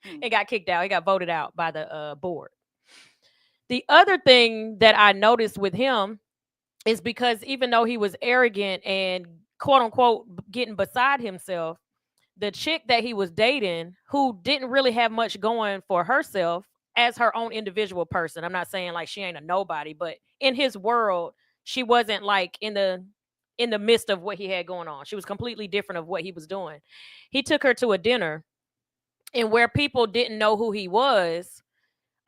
Hmm. and got kicked out. He got voted out by the board. The other thing that I noticed with him is because even though he was arrogant and quote unquote getting beside himself, the chick that he was dating, who didn't really have much going for herself as her own individual person. I'm not saying like she ain't a nobody, but in his world, she wasn't like in the midst of what he had going on. She was completely different of what he was doing. He took her to a dinner, and where people didn't know who he was,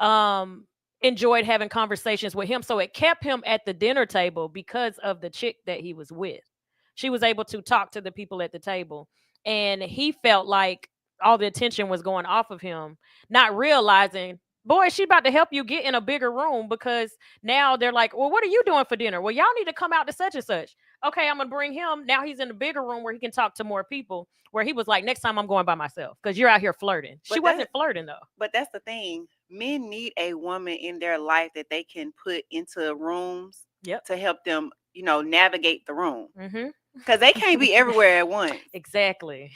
um enjoyed having conversations with him. So it kept him at the dinner table because of the chick that he was with. She was able to talk to the people at the table, and he felt like all the attention was going off of him, not realizing boy, she about to help you get in a bigger room because now they're like, well, what are you doing for dinner? Well, y'all need to come out to such and such. Okay, I'm gonna bring him. Now he's in a bigger room where he can talk to more people. Where he was like, next time I'm going by myself because you're out here flirting. She But wasn't that flirting though. but that's the thing. Men need a woman in their life that they can put into rooms Yep. to help them, navigate the room. Mm-hmm. Because they can't be everywhere at once. Exactly.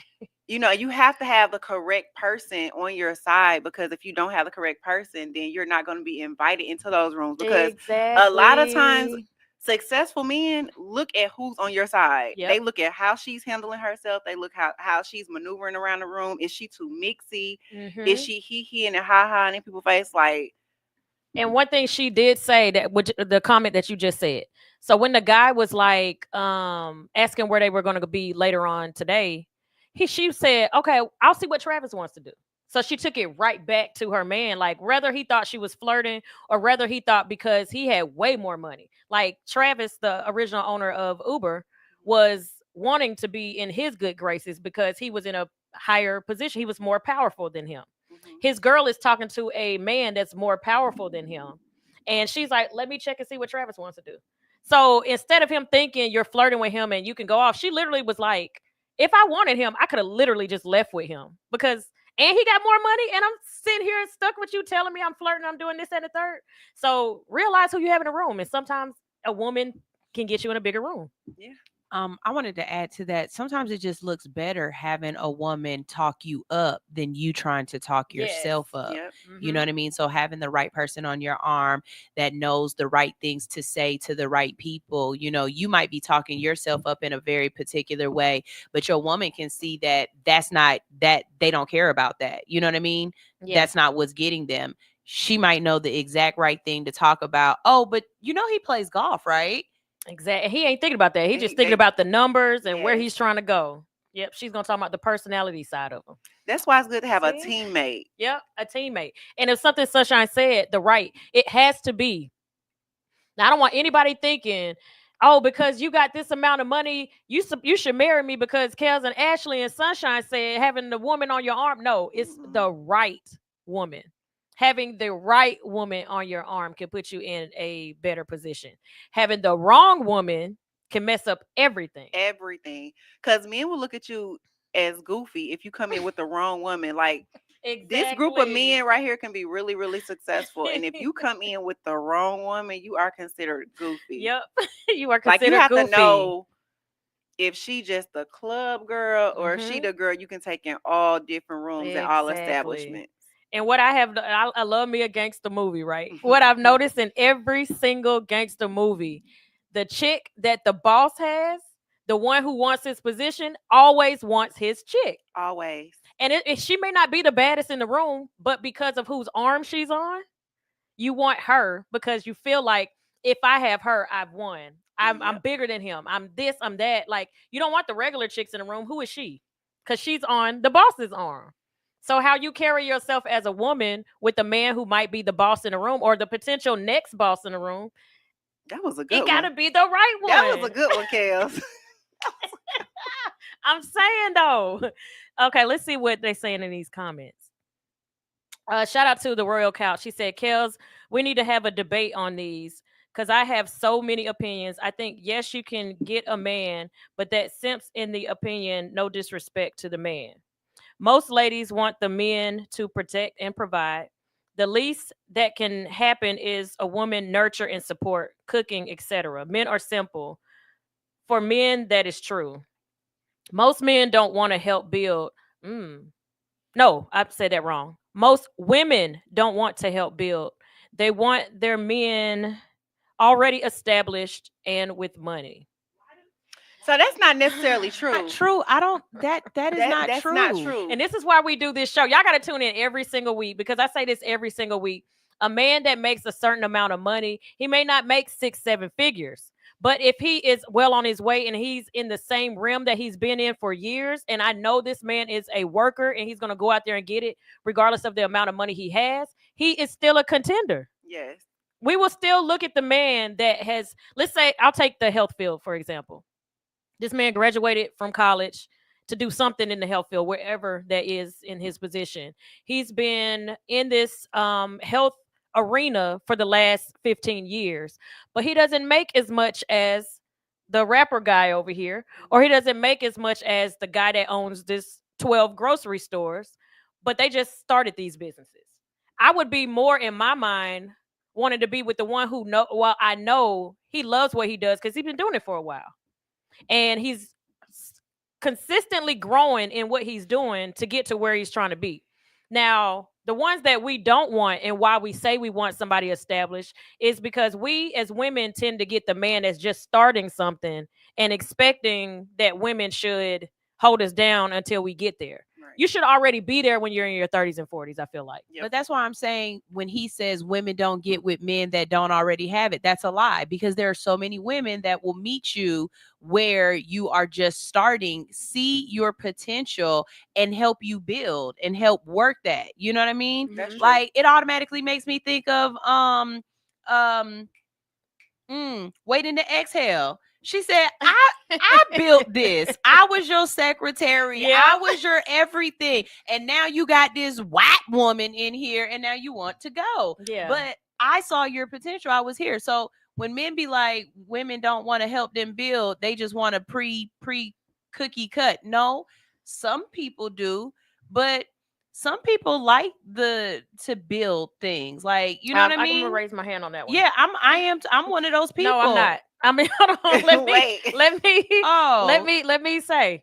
You have to have the correct person on your side, because if you don't have the correct person, then you're not going to be invited into those rooms, because a lot of times Exactly. successful men look at who's on your side. Yep. They look at how she's handling herself. They look how she's maneuvering around the room. Is she too mixy? Is Mm-hmm. she he and ha ha in people's face? Like, And one thing she did say that, which the comment that you just said. So when the guy was like asking where they were going to be later on today, she said, "Okay, I'll see what Travis wants to do." So she took it right back to her man, like whether he thought she was flirting or whether he thought because he had way more money. Like Travis, the original owner of Uber, was wanting to be in his good graces because he was in a higher position. He was more powerful than him. mhm. His girl is talking to a man that's more powerful than him. And she's like, let me check and see what Travis wants to do. So instead of him thinking you're flirting with him and you can go off, she literally was like, if I wanted him, I could have literally just left with him because, and he got more money, and I'm sitting here stuck with you telling me I'm flirting, I'm doing this and the third. So realize who you have in the room. And sometimes a woman can get you in a bigger room. Yeah. I wanted to add to that. Sometimes it just looks better having a woman talk you up than you trying to talk yourself up. Yep. You know what I mean? So having the right person on your arm that knows the right things to say to the right people, you might be talking yourself up in a very particular way, but your woman can see that that's not that they don't care about that. You know what I mean? Yeah. That's not what's getting them. She might know the exact right thing to talk about. Oh, but he plays golf, right? Exactly. He ain't thinking about that. He's just They- thinking they- about the numbers and where Yes. he's trying to go. Yep. She's gonna talk about the personality side of him. That's why it's good to have a See? teammate. Yep, a teammate. And if something Sunshine said, it has to be. Now I don't want anybody thinking, oh, because you got this amount of money, you should marry me because KELZ and Ashley and Sunshine said having the woman on your arm. No, it's the right woman. Having the right woman on your arm can put you in a better position. Having the wrong woman can mess up everything. Everything. Because men will look at you as goofy if you come in with the wrong woman. Like, this group of men right here can be really, really successful. And if you come in with the wrong woman, you are considered goofy. Yep. You are Like, considered you have goofy. to know if she just a club girl or if she Mhm. the girl you can take in all different rooms and all Exactly. establishments. And what I love me a gangster movie, right? What I've noticed in every single gangster movie, the chick that the boss has, the one who wants his position, always wants his chick. Always. And she may not be the baddest in the room, but because of whose arm she's on, you want her because you feel like if I have her, I've won. I'm Yep. bigger than him. I'm this, I'm that. Like, you don't want the regular chicks in the room. Who is she? Because she's on the boss's arm. So how you carry yourself as a woman with a man who might be the boss in the room or the potential next boss in the room, That was a good it gotta one. be the right one. That was a good one, KELZ. I'm saying though. Okay, let's see what they're saying in these comments. Shout out to the Royal Couch. She said, KELZ, we need to have a debate on these because I have so many opinions. I think, yes, you can get a man, but that simps in the opinion, no disrespect to the man. Most ladies want the men to protect and provide. The least that can happen is a woman nurture and support, cooking, etc. Men are simple. For men, that is true. Most men don't want to help build. No, I said that wrong. Most women don't want to help build. They want their men already established and with money. So that's not necessarily true. Not true. I don't. That is not that's true. not true. And this is why we do this show. Y'all got to tune in every single week because I say this every single week. A man that makes a certain amount of money, he may not make 6-7 figures. But if he is well on his way and he's in the same rim that he's been in for years, and I know this man is a worker and he's going to go out there and get it regardless of the amount of money he has, he is still a contender. Yes. We will still look at the man that has, let's say, I'll take the health field, for example. This man graduated from college, to do something in the health field, wherever that is in his position. He's been in this health arena for the last 15 years, but he doesn't make as much as the rapper guy over here, or he doesn't make as much as the guy that owns this 12 grocery stores, but they just started these businesses. I would be more in my mind wanting to be with the one who know, well, I know he loves what he does because he's been doing it for a while, and he's consistently growing in what he's doing to get to where he's trying to be. Now, the ones that we don't want, and why we say we want somebody established, is because we as women tend to get the man that's just starting something and expecting that women should hold us down until we get there. Right. You should already be there when you're in your 30s and 40s, I feel like. But that's why I'm saying when he says women don't get with men that don't already have it, that's a lie, because there are so many women that will meet you where you are just starting, see your potential, and help you build and help work that. You know what I mean? That's true. Like, it automatically makes me think of waiting to exhale. She said, I built this. I was your secretary. Yeah. I was your everything. And now you got this white woman in here, and now you want to go. Yeah. But I saw your potential. I was here. So when men be like, women don't want to help them build, they just want to pre cookie cut. No, some people do, but some people like to build things. Like, you know what I mean? I'm gonna raise my hand on that one. Yeah, I'm one of those people. No, I'm not. I mean, hold on. Wait. Let Oh. me say,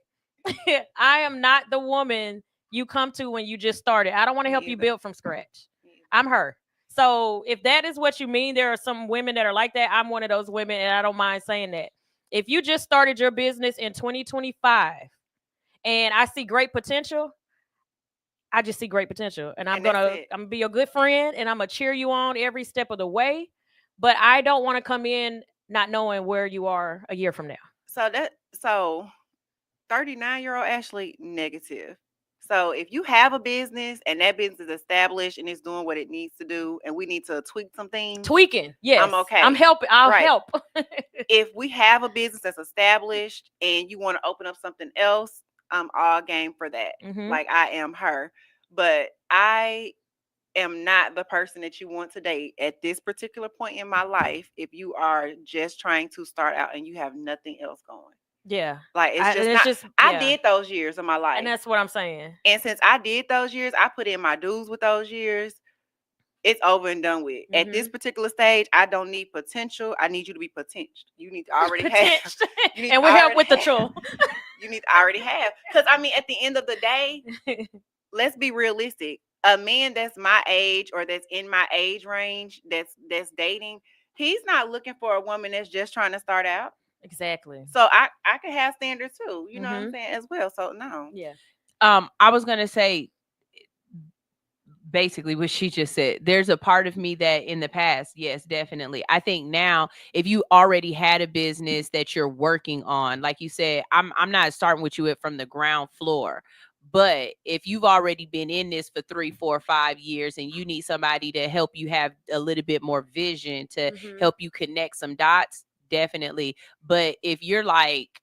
I am not the woman you come to when you just started. I don't want to Me help you either. build from scratch. I'm her. So if that is what you mean, there are some women that are like that. I'm one of those women, and I don't mind saying that. If you just started your business in 2025 and I see great potential, I just see great potential, and I'm And that's gonna it. I'm gonna be your good friend, and I'm gonna cheer you on every step of the way. But I don't want to come in not knowing where you are a year from now. So 39-year-old Ashley, negative. So if you have a business and that business is established and it's doing what it needs to do, and we need to tweak some things, Tweaking, yes, I'm okay. I'm helping. I'll Right. help. If we have a business that's established and you want to open up something else, I'm all game for that. Mhm. Like, I am her. But I am not the person that you want to date at this particular point in my life if you are just trying to start out and you have nothing else going. Yeah, Like, it's just not. I did those years of my life. and that's what I'm saying. And since I did those years, I put in my dues with those years. It's over and done with. At this particular stage, I don't need potential. I need you to be potential. You need to already have. Potential. You need And to we help already with the have. chore. You need to already have. Because, I mean, at the end of the day, let's be realistic. A man that's my age or that's in my age range that's dating, he's not looking for a woman that's just trying to start out. Exactly. So I can have standards too. You know what I'm Mhm. saying, as well. So no. Yeah. I was gonna say basically what she just said. There's a part of me that in the past, yes, definitely. I think now, if you already had a business that you're working on, like you said, I'm not starting with you from the ground floor. But if you've already been in this for 3, 4, 5 years and you need somebody to help you have a little bit more vision to help you connect some dots, definitely. But if you're like,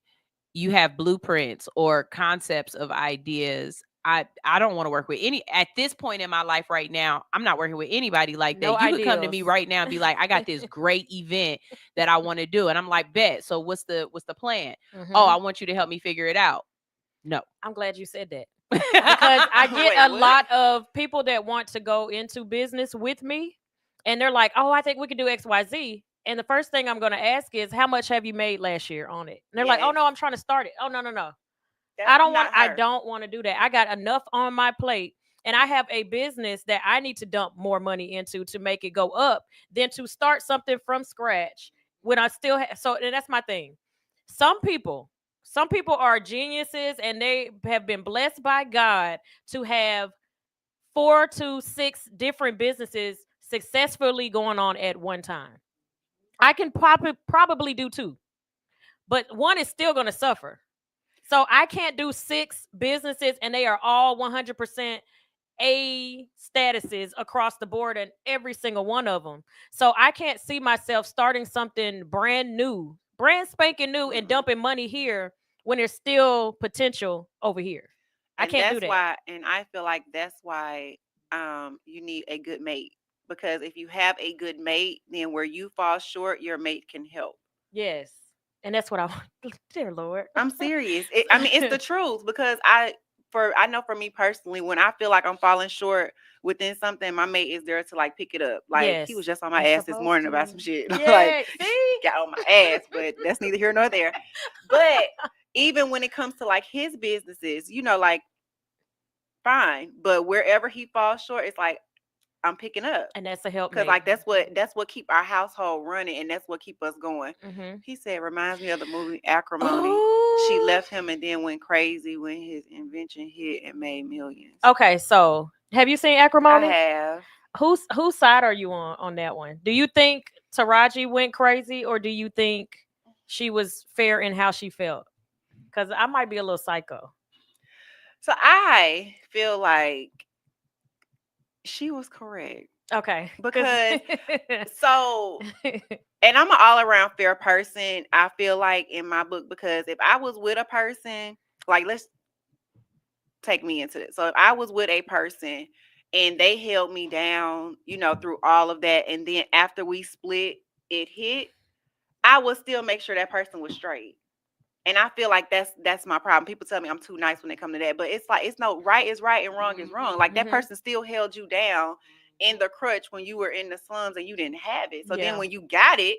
you have blueprints or concepts of ideas, I don't want to work with any at this point in my life right now. I'm not working with anybody like No that. You could come to me ideals. right now and be like, I got this great event that I want to do. And I'm like, bet. So what's the plan? Oh, I want you to help me figure it out. No. I'm glad you said that. Because I get Wait, a what? lot of people that want to go into business with me, and they're like, "Oh, I think we could do XYZ." And the first thing I'm going to ask is, "How much have you made last year on it?" And they're like, "Oh Yes. no, I'm trying to start it." Oh no. That- I I'm don't not want I her. don't want to do that. I got enough on my plate, and I have a business that I need to dump more money into to make it go up than to start something from scratch when I still have. So, and that's my thing. Some people are geniuses, and they have been blessed by God to have 4 to 6 different businesses successfully going on at one time. I can probably do 2, but one is still going to suffer. So I can't do 6 businesses and they are all 100% A statuses across the board and every single one of them. So I can't see myself starting something brand new, brand spanking new, and dumping money here when there's still potential over here. I And can't do that's that. why, and I feel like that's why you need a good mate. Because if you have a good mate, then where you fall short, your mate can help. Yes. And that's what I want. Dear Lord. I'm serious. I mean, it's the truth because I know for me personally, when I feel like I'm falling short within something, my mate is there to like pick it up. Like he Yes. was just on my You're ass this supposed morning about some to. shit. Like Yeah. See? got on my ass, but that's neither here nor there. But even when it comes to like his businesses, like fine, but wherever he falls short, it's like I'm picking up. And that's a Cause helpmate. like that's what keep our household running, and that's what keep us going. Mm-hmm. He said, reminds me of the movie Acrimony. She left him and then went crazy when his invention hit and made millions. Okay, so have you seen I Acrimony? have. Whose side are you on that one? Do you think Taraji went crazy, or do you think she was fair in how she felt? Because I might be a little psycho. So I feel like she was correct. Okay. Because so, and I'm an all around fair person, I feel like in my book, because if I was with a person, like let's take me into this. So if I was with a person and they held me down, through all of that, and then after we split, it hit, I would still make sure that person was straight. And I feel like that's my problem. People tell me I'm too nice when it comes to that, but it's like it's no right is right and wrong is wrong. Like that person still held you down in the crutch when you were in the slums and you didn't have it. So then when you got it,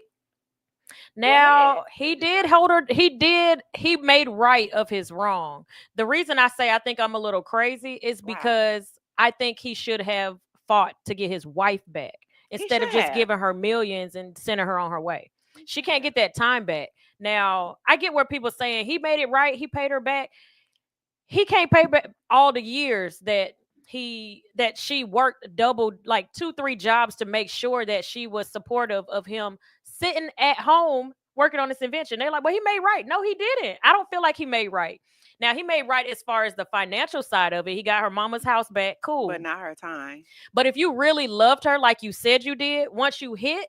now he did hold her. He made right of his wrong. The reason I say I think I'm a little crazy is because I think he should have fought to get his wife back instead of just giving her millions and sending her on her way. She can't get that time back. Now, I get where people saying he made it right, he paid her back. He can't pay back all the years that she worked double, like 2-3 jobs to make sure that she was supportive of him sitting at home working on this invention. They're like, well, he made right. No, he didn't. I don't feel like he made right. Now, he made right as far as the financial side of it. He got her mama's house back. Cool. But not her time. But if you really loved her like you said you did, once you hit,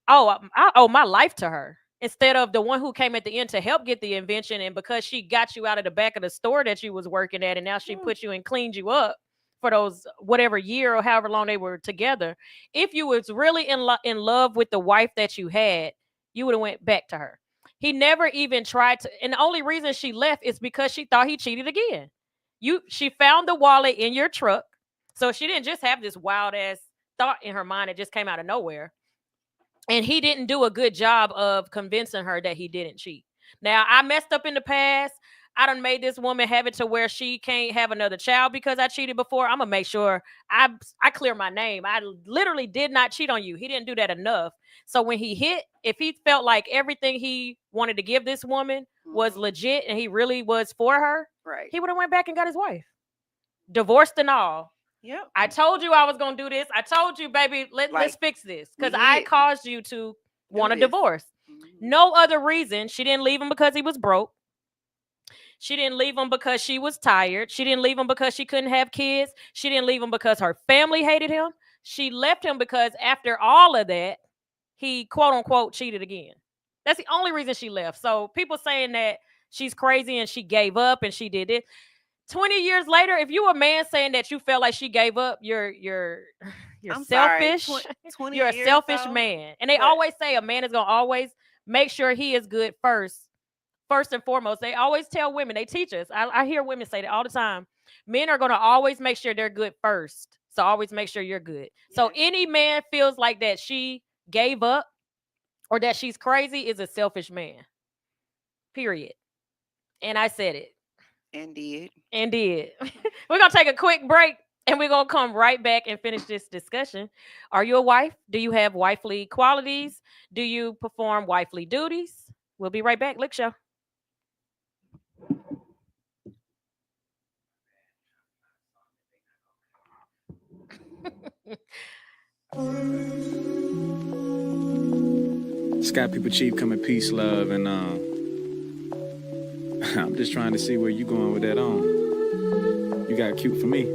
I owe my life to her instead of the one who came at the end to help get the invention. And because she got you out of the back of the store that you was working at, and now she put you and cleaned you up for those whatever year or however long they were together. If you was really in love with the wife that you had, you would have went back to her. He never even tried to. And the only reason she left is because she thought he cheated again. She found the wallet in your truck. So she didn't just have this wild ass thought in her mind. It just came out of nowhere. And he didn't do a good job of convincing her that he didn't cheat. Now, I messed up in the past. I done made this woman have it to where she can't have another child because I cheated before. I'm going to make sure I clear my name. I literally did not cheat on you. He didn't do that enough. So when he hit, if he felt like everything he wanted to give this woman was legit and he really was for her, he would have went back and got his wife. Divorced and all. Yep. I told you I was going to do this. I told you, baby, let's fix this. Because I caused you to want a divorce. No other reason. She didn't leave him because he was broke. She didn't leave him because she was tired. She didn't leave him because she couldn't have kids. She didn't leave him because her family hated him. She left him because after all of that, he quote unquote cheated again. That's the only reason she left. So people saying that she's crazy and she gave up and she did it. 20 years later, if you a man saying that you felt like she gave up, you're selfish. 20 you're a years selfish though, man. And they always say a man is going to always make sure he is good first and foremost. They always tell women, they teach us. I hear women say that all the time. Men are going to always make sure they're good first. So always make sure you're good. Yeah. So any man feels like that she gave up or that she's crazy is a selfish man. Period. And I said it. And did. We're going to take a quick break and we're going to come right back and finish this discussion. Are you a wife? Do you have wifely qualities? Do you perform wifely duties? We'll be right back. L.I.C.K Show. Sky People Chief coming peace, love, and I'm just trying to see where you going with that on. You got cute for me.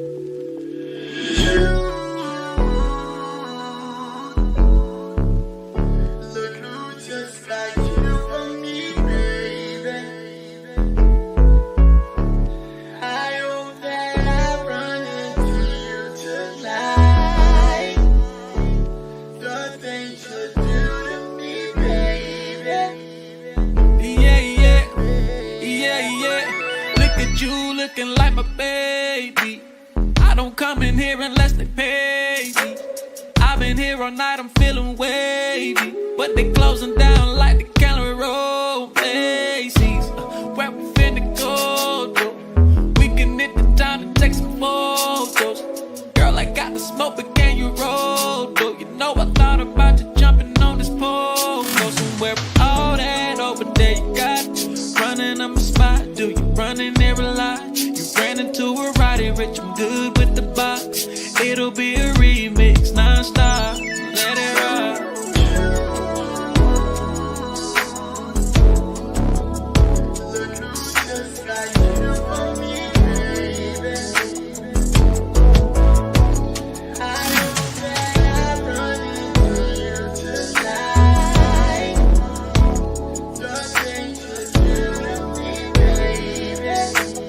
coming here unless they pay me. I've been here all night, I'm feeling wavy, but they closing down like the Gallery Road Macy's. Where we finna go, though? We can hit the town to take some photos. Girl, I got the smoke, but can you roll, though? You know I thought about you jumping on this pole. Go somewhere with all that over there you got. Running up my spot, do you running there a lot? You ran into a Roddy Rich, I'm good with the box. It'll be a remix, non-stop, let it rock.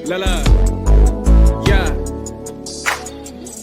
La yeah.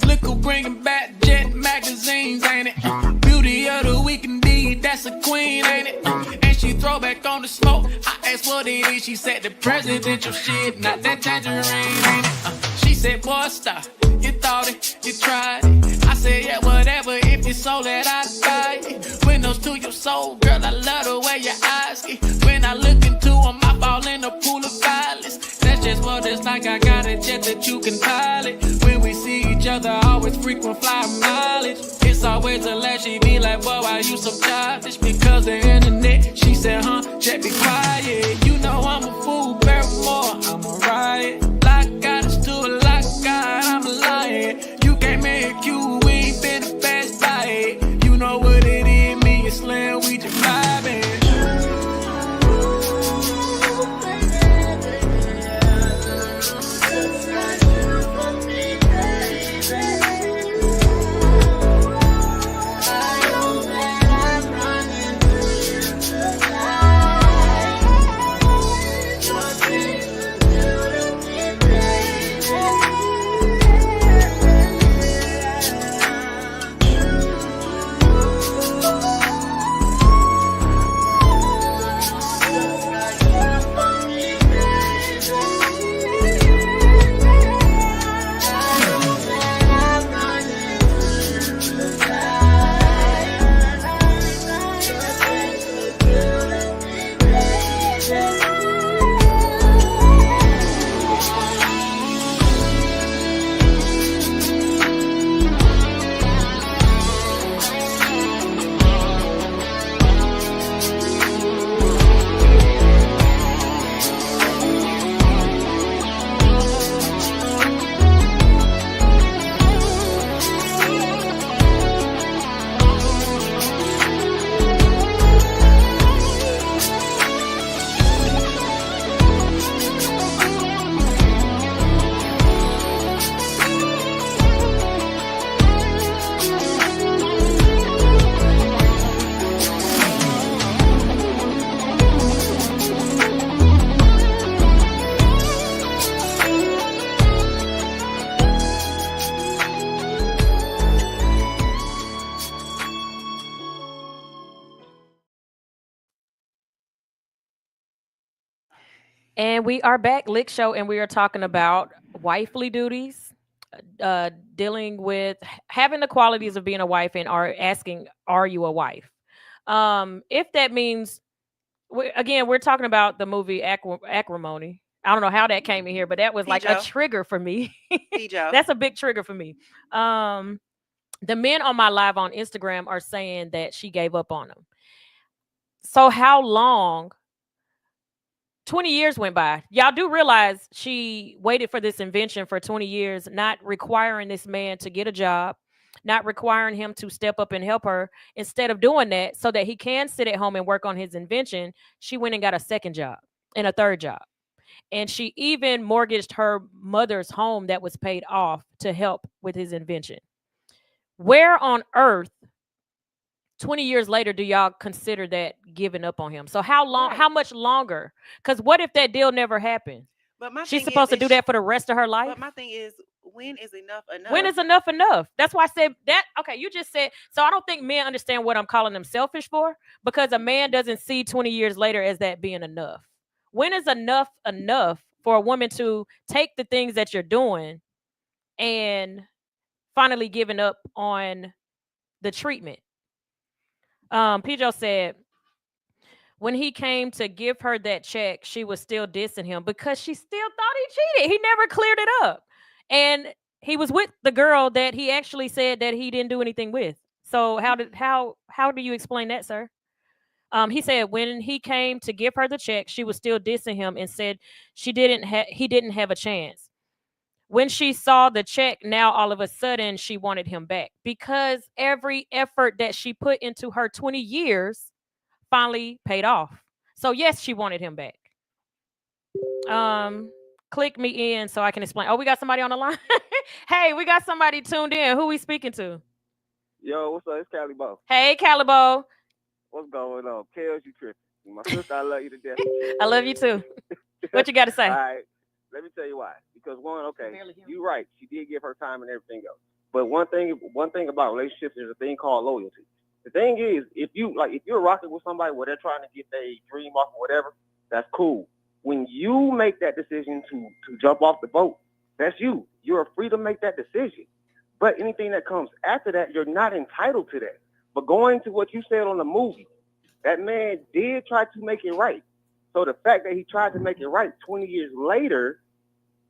Look who bringing back Jet magazines, ain't it? Beauty of the week indeed, that's a queen, ain't it? And she throw back on the smoke. I asked what it is, she said the presidential shit, not that tangerine, ain't it? She said, boy, stop. You thought it, you tried it. I said, yeah, whatever, if you sold it, I'd buy it. Windows to your soul, girl, I love the way your eyes get. When I look into them, I fall in a pool of violence. That's just what it's like, I got a jet that you can pilot. When we see each other, always frequent flyer mileage. It's always a laugh, she be like, boy, why you so childish? Because the internet, she said, huh, jet be quiet. You know I'm a fool, Barrymore, I'm a riot. Like God is to a like God, I'm a lion. You can't make you, we ain't been the best by it. You know what it is, me and Slim, we just vibing. And we are back, Lick Show, and we are talking about wifely duties, dealing with having the qualities of being a wife, and are asking, are you a wife? If that means, again, we're talking about the movie Acrimony. I don't know how that came in here, but that was like a Joe. trigger for me. Joe. That's a big trigger for me. The men on my live on Instagram are saying that she gave up on him. So how long? 20 years went by. Y'all do realize she waited for this invention for 20 years, not requiring this man to get a job, not requiring him to step up and help her. Instead of doing that so that he can sit at home and work on his invention, she went and got a second job and a third job. And she even mortgaged her mother's home that was paid off to help with his invention. Where on earth 20 years later do y'all consider that giving up on him? So how long, how much longer? Because what if that deal never happened? But my She's thing supposed is, to do that for the rest of her life? But my thing is, when is enough enough? When is enough enough? That's why I said that. Okay, you just said, so I don't think men understand what I'm calling them selfish for, because a man doesn't see 20 years later as that being enough. When is enough enough for a woman to take the things that you're doing and finally giving up on the treatment. Pijo said, when he came to give her that check, she was still dissing him because she still thought he cheated. He never cleared it up. And he was with the girl that he actually said that he didn't do anything with. So how do you explain that, sir? He said when he came to give her the check, she was still dissing him and said he didn't have a chance. When she saw the check, now all of a sudden she wanted him back because every effort that she put into her 20 years finally paid off. So yes, she wanted him back. Click me in so I can explain. Oh, we got somebody on the line. Hey, we got somebody tuned in. Who we speaking to? Yo, what's up? It's Cali Bo. Hey, Calibo. What's going on? KELZ, you tripping. My sister, I love you to death. I love you too. What you got to say? All right. Let me tell you why. Because one, okay, you're right. She did give her time and everything else. But one thing about relationships is a thing called loyalty. The thing is, if you're rocking with somebody where they're trying to get their dream off or whatever, that's cool. When you make that decision to jump off the boat, that's you. You're free to make that decision. But anything that comes after that, you're not entitled to that. But going to what you said on the movie, that man did try to make it right. So the fact that he tried to make it right 20 years later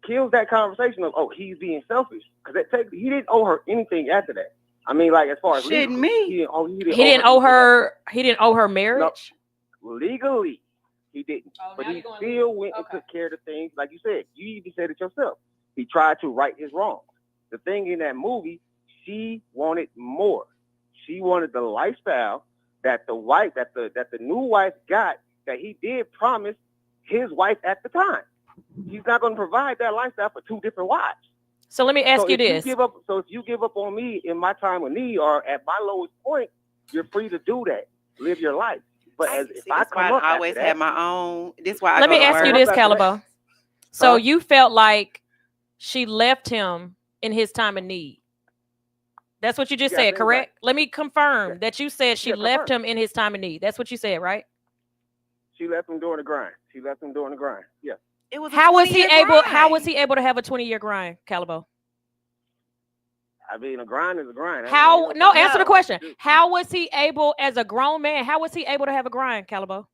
kills that conversation of, oh, he's being selfish. Because he didn't owe her anything after that. I mean, like, as far as legally, he didn't owe her marriage? No, legally, he didn't. But he still went and took care of the things, like you said. You even said it yourself. He tried to right his wrongs. The thing in that movie, she wanted more. She wanted the lifestyle that the new wife got, that he did promise his wife at the time. He's not going to provide that lifestyle for two different wives. So let me ask you this. If you give up on me in my time of need or at my lowest point, you're free to do that. Live your life. But I always have my own. This why. Let me ask you this, Calibo. So you felt like she left him in his time of need. That's what you just said, correct? Right. Let me confirm that you said she left him in his time of need. That's what you said, right? She left him during the grind. Yeah. It was how was he able to have a 20-year grind, Calibo? I mean, a grind is a grind. Answer the question. How was he able, as a grown man, how was he able to have a grind, Calibo?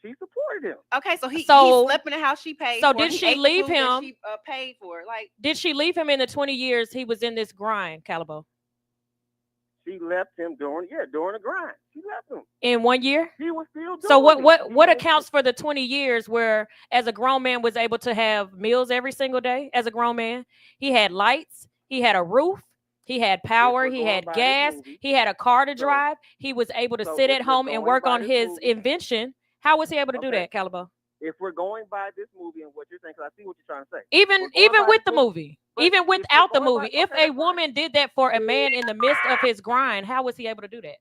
She supported him. Okay, so he slept in the house she paid so for. Did she leave him? She paid for it. Like, did she leave him in the 20 years he was in this grind, Calibo? She left him during the grind. She left him. In 1 year? He was still doing So what accounts for the 20 years where, as a grown man, was able to have meals every single day? As a grown man, he had lights, he had a roof, he had power, he had gas, he had a car to drive. He was able to sit at home and work on his invention. How was he able to do that, Calibo? If we're going by this movie and what you're saying, because I see what you're trying to say. Even with the movie, even without the movie, if a woman did that for a man in the midst of his grind, how was he able to do that?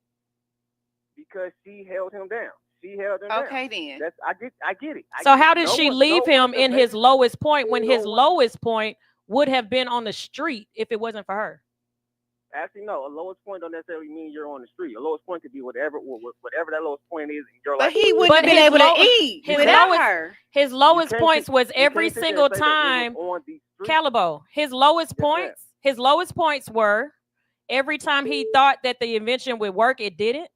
Because she held him down. Okay, then. I get it. So how did she leave him in his lowest point when his lowest point would have been on the street if it wasn't for her? Actually, no. A lowest point don't necessarily mean you're on the street. A lowest point could be whatever that lowest point is in your life. But he wouldn't have been able to eat without her. His lowest points was every single time. Calibo. His lowest points were every time he thought that the invention would work, it didn't.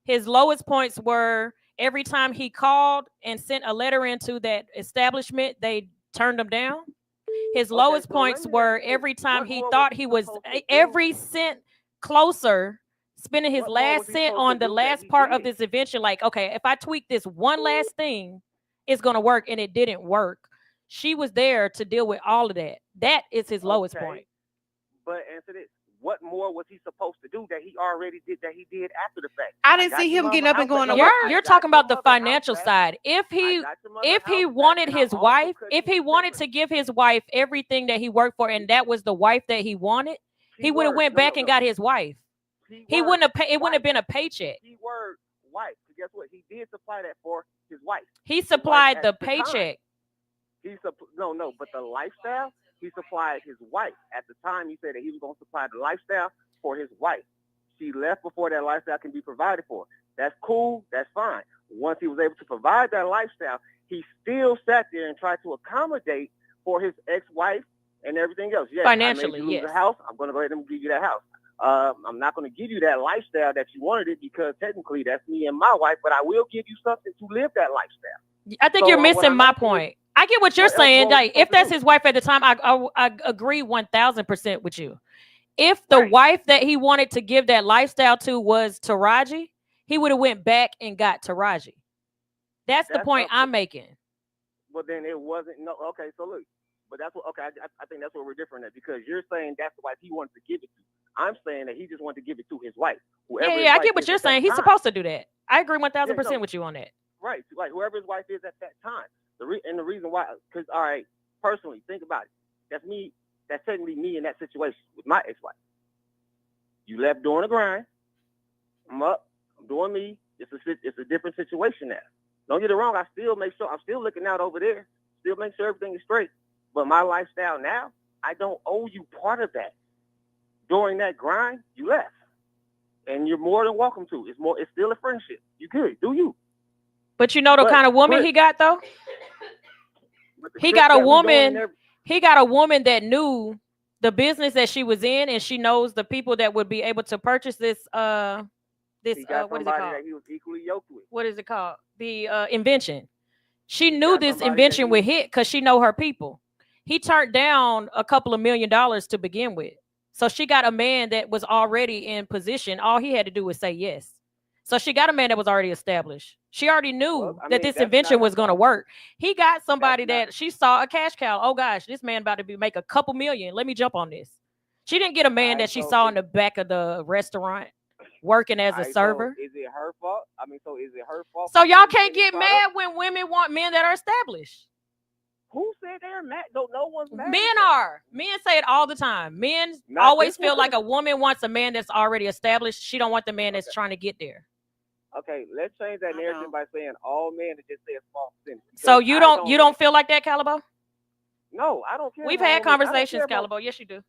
His lowest points were every time he called and sent a letter into that establishment, they turned him down. His lowest points were every time he thought he was every cent closer, spending his last cent on the last part of this invention. Like, okay, if I tweak this one last thing, it's going to work. And it didn't work. She was there to deal with all of that. That is his lowest point. But answer this. What more was he supposed to do that he already did that he did after the fact? I didn't see him getting up and going to work. You're talking about the financial side. If he wanted his wife, if he wanted to give his wife everything that he worked for, and that was the wife that he wanted, he would have went back and got his wife. He wouldn't have. It wouldn't have been a paycheck. Keyword wife. Guess what? He did supply that for his wife. He supplied the paycheck. But the lifestyle. He supplied his wife. At the time, he said that he was going to supply the lifestyle for his wife. She left before that lifestyle can be provided for. That's cool. That's fine. Once he was able to provide that lifestyle, he still sat there and tried to accommodate for his ex-wife and everything else. Yes, Financially, I made you lose yes. a house. I'm going to go ahead and give you that house. I'm not going to give you that lifestyle that you wanted it because technically that's me and my wife, but I will give you something to live that lifestyle. I think So you're what missing I'm my asking is, point. I get what you're what else saying. more was Like, you if supposed to that's do? his wife at the time, I agree 1000% with you. If the Right. wife that he wanted to give that lifestyle to was Taraji, he would have went back and got Taraji. That's the That's point up. I'm making. Well, then it wasn't. No. Okay. So look, but that's what. Okay. I think that's where we're different at because you're saying that's the wife he wanted to give it to. I'm saying that he just wanted to give it to his wife, Yeah, whoever his yeah, I wife get what is you're at that saying. He's time. supposed to do that. I agree Yeah. 1000% No. with you on that. Right. Like whoever his wife is at that time. And the reason why, because all right, personally, think about it. That's me. That's technically me in that situation with my ex-wife. You left doing the grind. I'm up. I'm doing me. It's a different situation now. Don't get it wrong. I still make sure I'm still looking out over there. Still make sure everything is straight. But my lifestyle now, I don't owe you part of that. During that grind, you left, and you're more than welcome to. It's still a friendship. You good? Do you? But you know the But kind of woman Chris, he got though? with the He trips got a that we doing and woman. everything, He got a woman that knew the business that she was in, and she knows the people that would be able to purchase this. he got What is it somebody called? that he was equally yoked with. What is it called? The invention. She He knew got this somebody that he invention was. would hit because she know her people. He turned down a couple of $1 million to begin with. So she got a man that was already in position. All he had to do was say yes. So she got a man that was already established. She already Well, knew I that mean, this that's not invention her was going to fault. work. He got That's somebody not. that she saw a cash cow. Oh gosh, this man about to make a couple million. Let me jump on this. She didn't get a All man right. that she So saw in the back of the restaurant working as all a right. So server. is it her fault? I mean, so is it her fault So for y'all getting can't getting get caught up? mad when women want men that are established. Who said they're mad? No one's mad Men at that. are. Men say it all the time. Men Not this always feel one. like a woman wants a man that's already established. She don't want the man that's Okay. trying to get there. Okay, let's change that I narrative don't. by saying all men and just say a small percentage. So Because you I don't you don't. don't feel like that, Calabo? No, I don't care if We've my had woman. I don't care conversations, if my. Calabo. Yes, you do.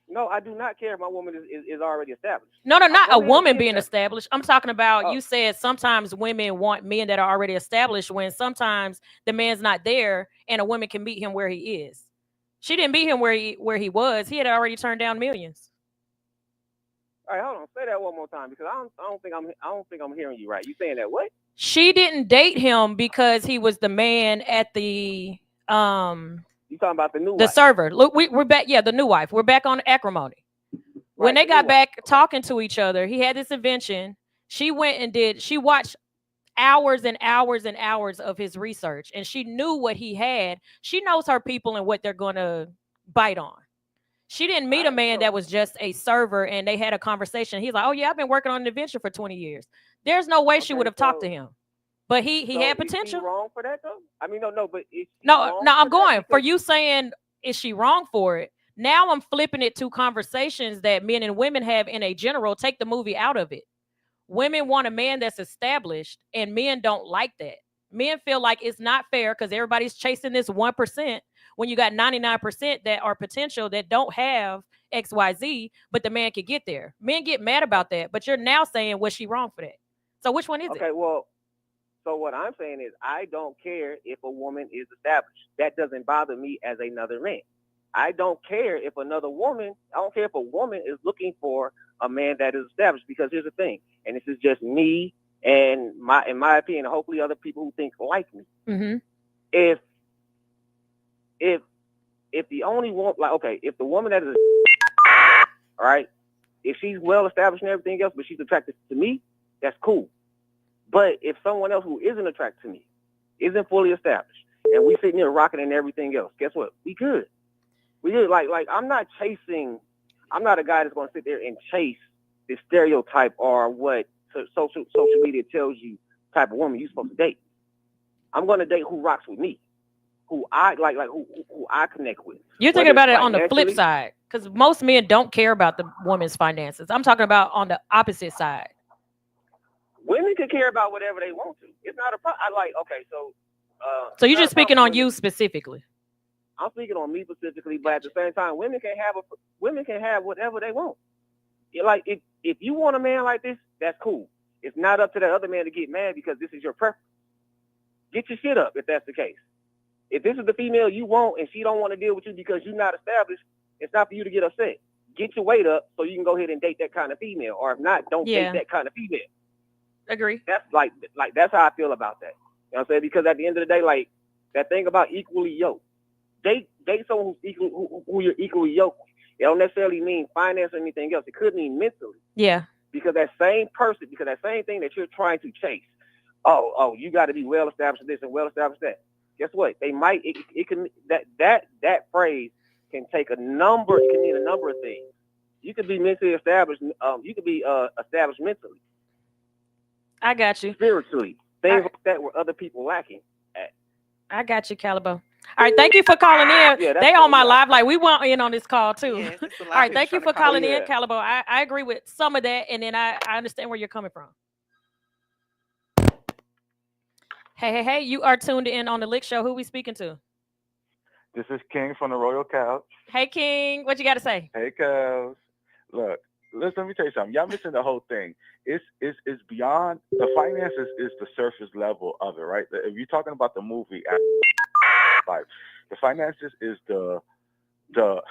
No, I do not care if my woman is already established. No, not Go a ahead and woman be being established. established. I'm talking about Oh, you said sometimes women want men that are already established when sometimes the man's not there and a woman can meet him where he is. She didn't meet him where he was. He had already turned down millions. all right, hold on. Say that one more time because I don't think I'm hearing you right. You saying that what? She didn't date him because he was the man at um You talking about the new the wife, server. Look, we're back. Yeah, the new wife. We're back on acrimony. When right? they The new got wife. back Okay. talking to each other, he had this invention. She went and she watched hours and hours and hours of his research, and she knew what he had. She knows her people and what they're going to bite on. She didn't All meet a right. man So that was just a server and they had a conversation. He's like, oh, yeah, I've been working on an invention for 20 years. There's no way she would okay. have talked to him. But he So had is she potential. wrong for that though? I mean, no, but is she No, wrong no, for I'm that? going for Because you saying, is she wrong for it? Now I'm flipping it to conversations that men and women have in a general. Take the movie out of it. Women want a man that's established, and men don't like that. Men feel like it's not fair because everybody's chasing this 1% when you got 99% that are potential that don't have XYZ, but the man could get there. Men get mad about that, but you're now saying, was she wrong for that? So which one is it? okay, well, so what I'm saying is I don't care if a woman is established. That doesn't bother me as another man. I don't care if another woman, I don't care if a woman is looking for a man that is established because here's the thing, and this is just me and in my opinion, hopefully other people who think like me. Mm-hmm. If if if the only one like okay, if the woman that is all right, if she's well established and everything else, but she's attracted to me, that's cool. But if someone else who isn't attracted to me isn't fully established and we sitting there rocking and everything else, guess what? We good. We good. Like I'm not a guy that's gonna sit there and chase the stereotype or what social media tells you type of woman you're supposed to date. I'm gonna date who rocks with me, who I like who I connect with. You're thinking Whether it's about it on the flip financially, side because most men don't care about the woman's finances. I'm talking about on the opposite side. women can care about whatever they want to. It's not a problem. Okay, so So it's you're not a just speaking problem on for women. you specifically. I'm speaking on me specifically, but at the same time, women can have whatever they want. Like if you want a man like this, that's cool. It's not up to that other man to get mad because this is your preference. Get your shit up if that's the case. If this is the female you want and she don't want to deal with you because you're not established, it's not for you to get upset. Get your weight up so you can go ahead and date that kind of female. Or if not, don't date that kind of female. Agree. That's like that's how I feel about that. You know what I'm saying? Because at the end of the day, like that thing about equally yoked. Date someone who you're equally yoked with. It don't necessarily mean finance or anything else. It could mean mentally. Yeah. Because that same thing that you're trying to chase. You got to be well established in this and well established that. Guess what? They might it can that phrase can mean a number of things. You could be mentally established. You could be established mentally. I got you. Spiritually, things like that where other people lacking at. I got you, Calibo. All right, thank you for calling in. Yeah, they on my live, like we want in on this call too. Yes, All right, thank you for calling in, Calibo. I agree with some of that, and then I understand where you're coming from. Hey, you are tuned in on the L.I.C.K Show. Who we speaking to? This is King from the Royal Couch. Hey, King, what you got to say? Hey, KELZ. Look, listen, let me tell you something. Y'all missing the whole thing. It's beyond the finances is the surface level of it, right? If you're talking about the movie, like the finances is the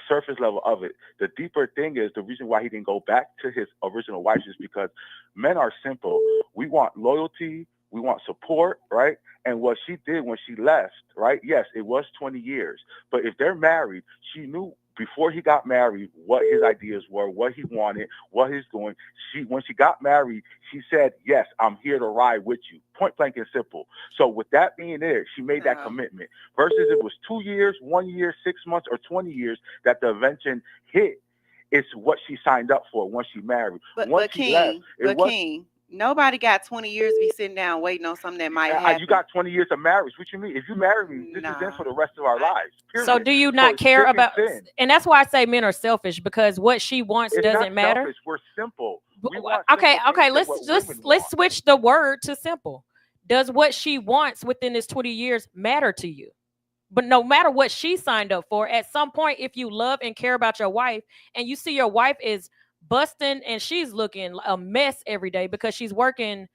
surface level of it. The deeper thing is the reason why he didn't go back to his original wife is because men are simple. We want loyalty. We want support, right? And what she did when she left, right? Yes, it was 20 years. But if they're married, she knew before he got married what his ideas were, what he wanted, what he's doing. When she got married, she said, yes, I'm here to ride with you. Point blank and simple. So with that being there, she made that commitment. Versus it was 2 years, 1 year, 6 months, or 20 years that the invention hit. It's what she signed up for once she married. But King, nobody got 20 years to be sitting down waiting on something that might happen. You got 20 years of marriage. What you mean? If you marry me, this is then for the rest of our lives. Period. So do you not care about? And that's why I say men are selfish, because what she wants doesn't matter. Selfish. We're simple. Okay. Let's switch the word to simple. Does what she wants within this 20 years matter to you? But no matter what she signed up for, at some point, if you love and care about your wife and you see your wife is busting and she's looking a mess every day because she's working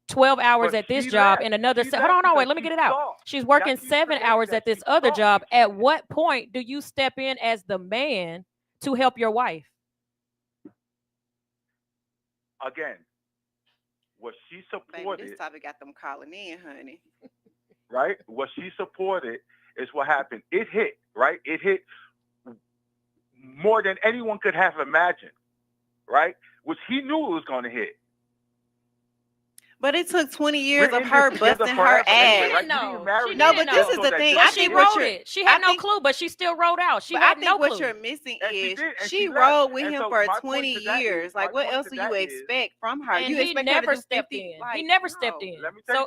12 hours at this job and another hold on, wait, let me get it out. She's working 7 hours at this other job. At what point do you step in as the man to help your wife? Again, what she supported. This topic got them calling in, honey. Right? What she supported is what happened. It hit, right? It hit more than anyone could have imagined. Right? Which he knew it was going to hit. But it took 20 years of her busting her ass. Right? No, but this is the thing. She wrote it. She had no clue, but she still wrote out. She had no clue. What you're missing is she rode with him for 20 years. Like, what else do you expect from her? And he never stepped in. He never stepped in. So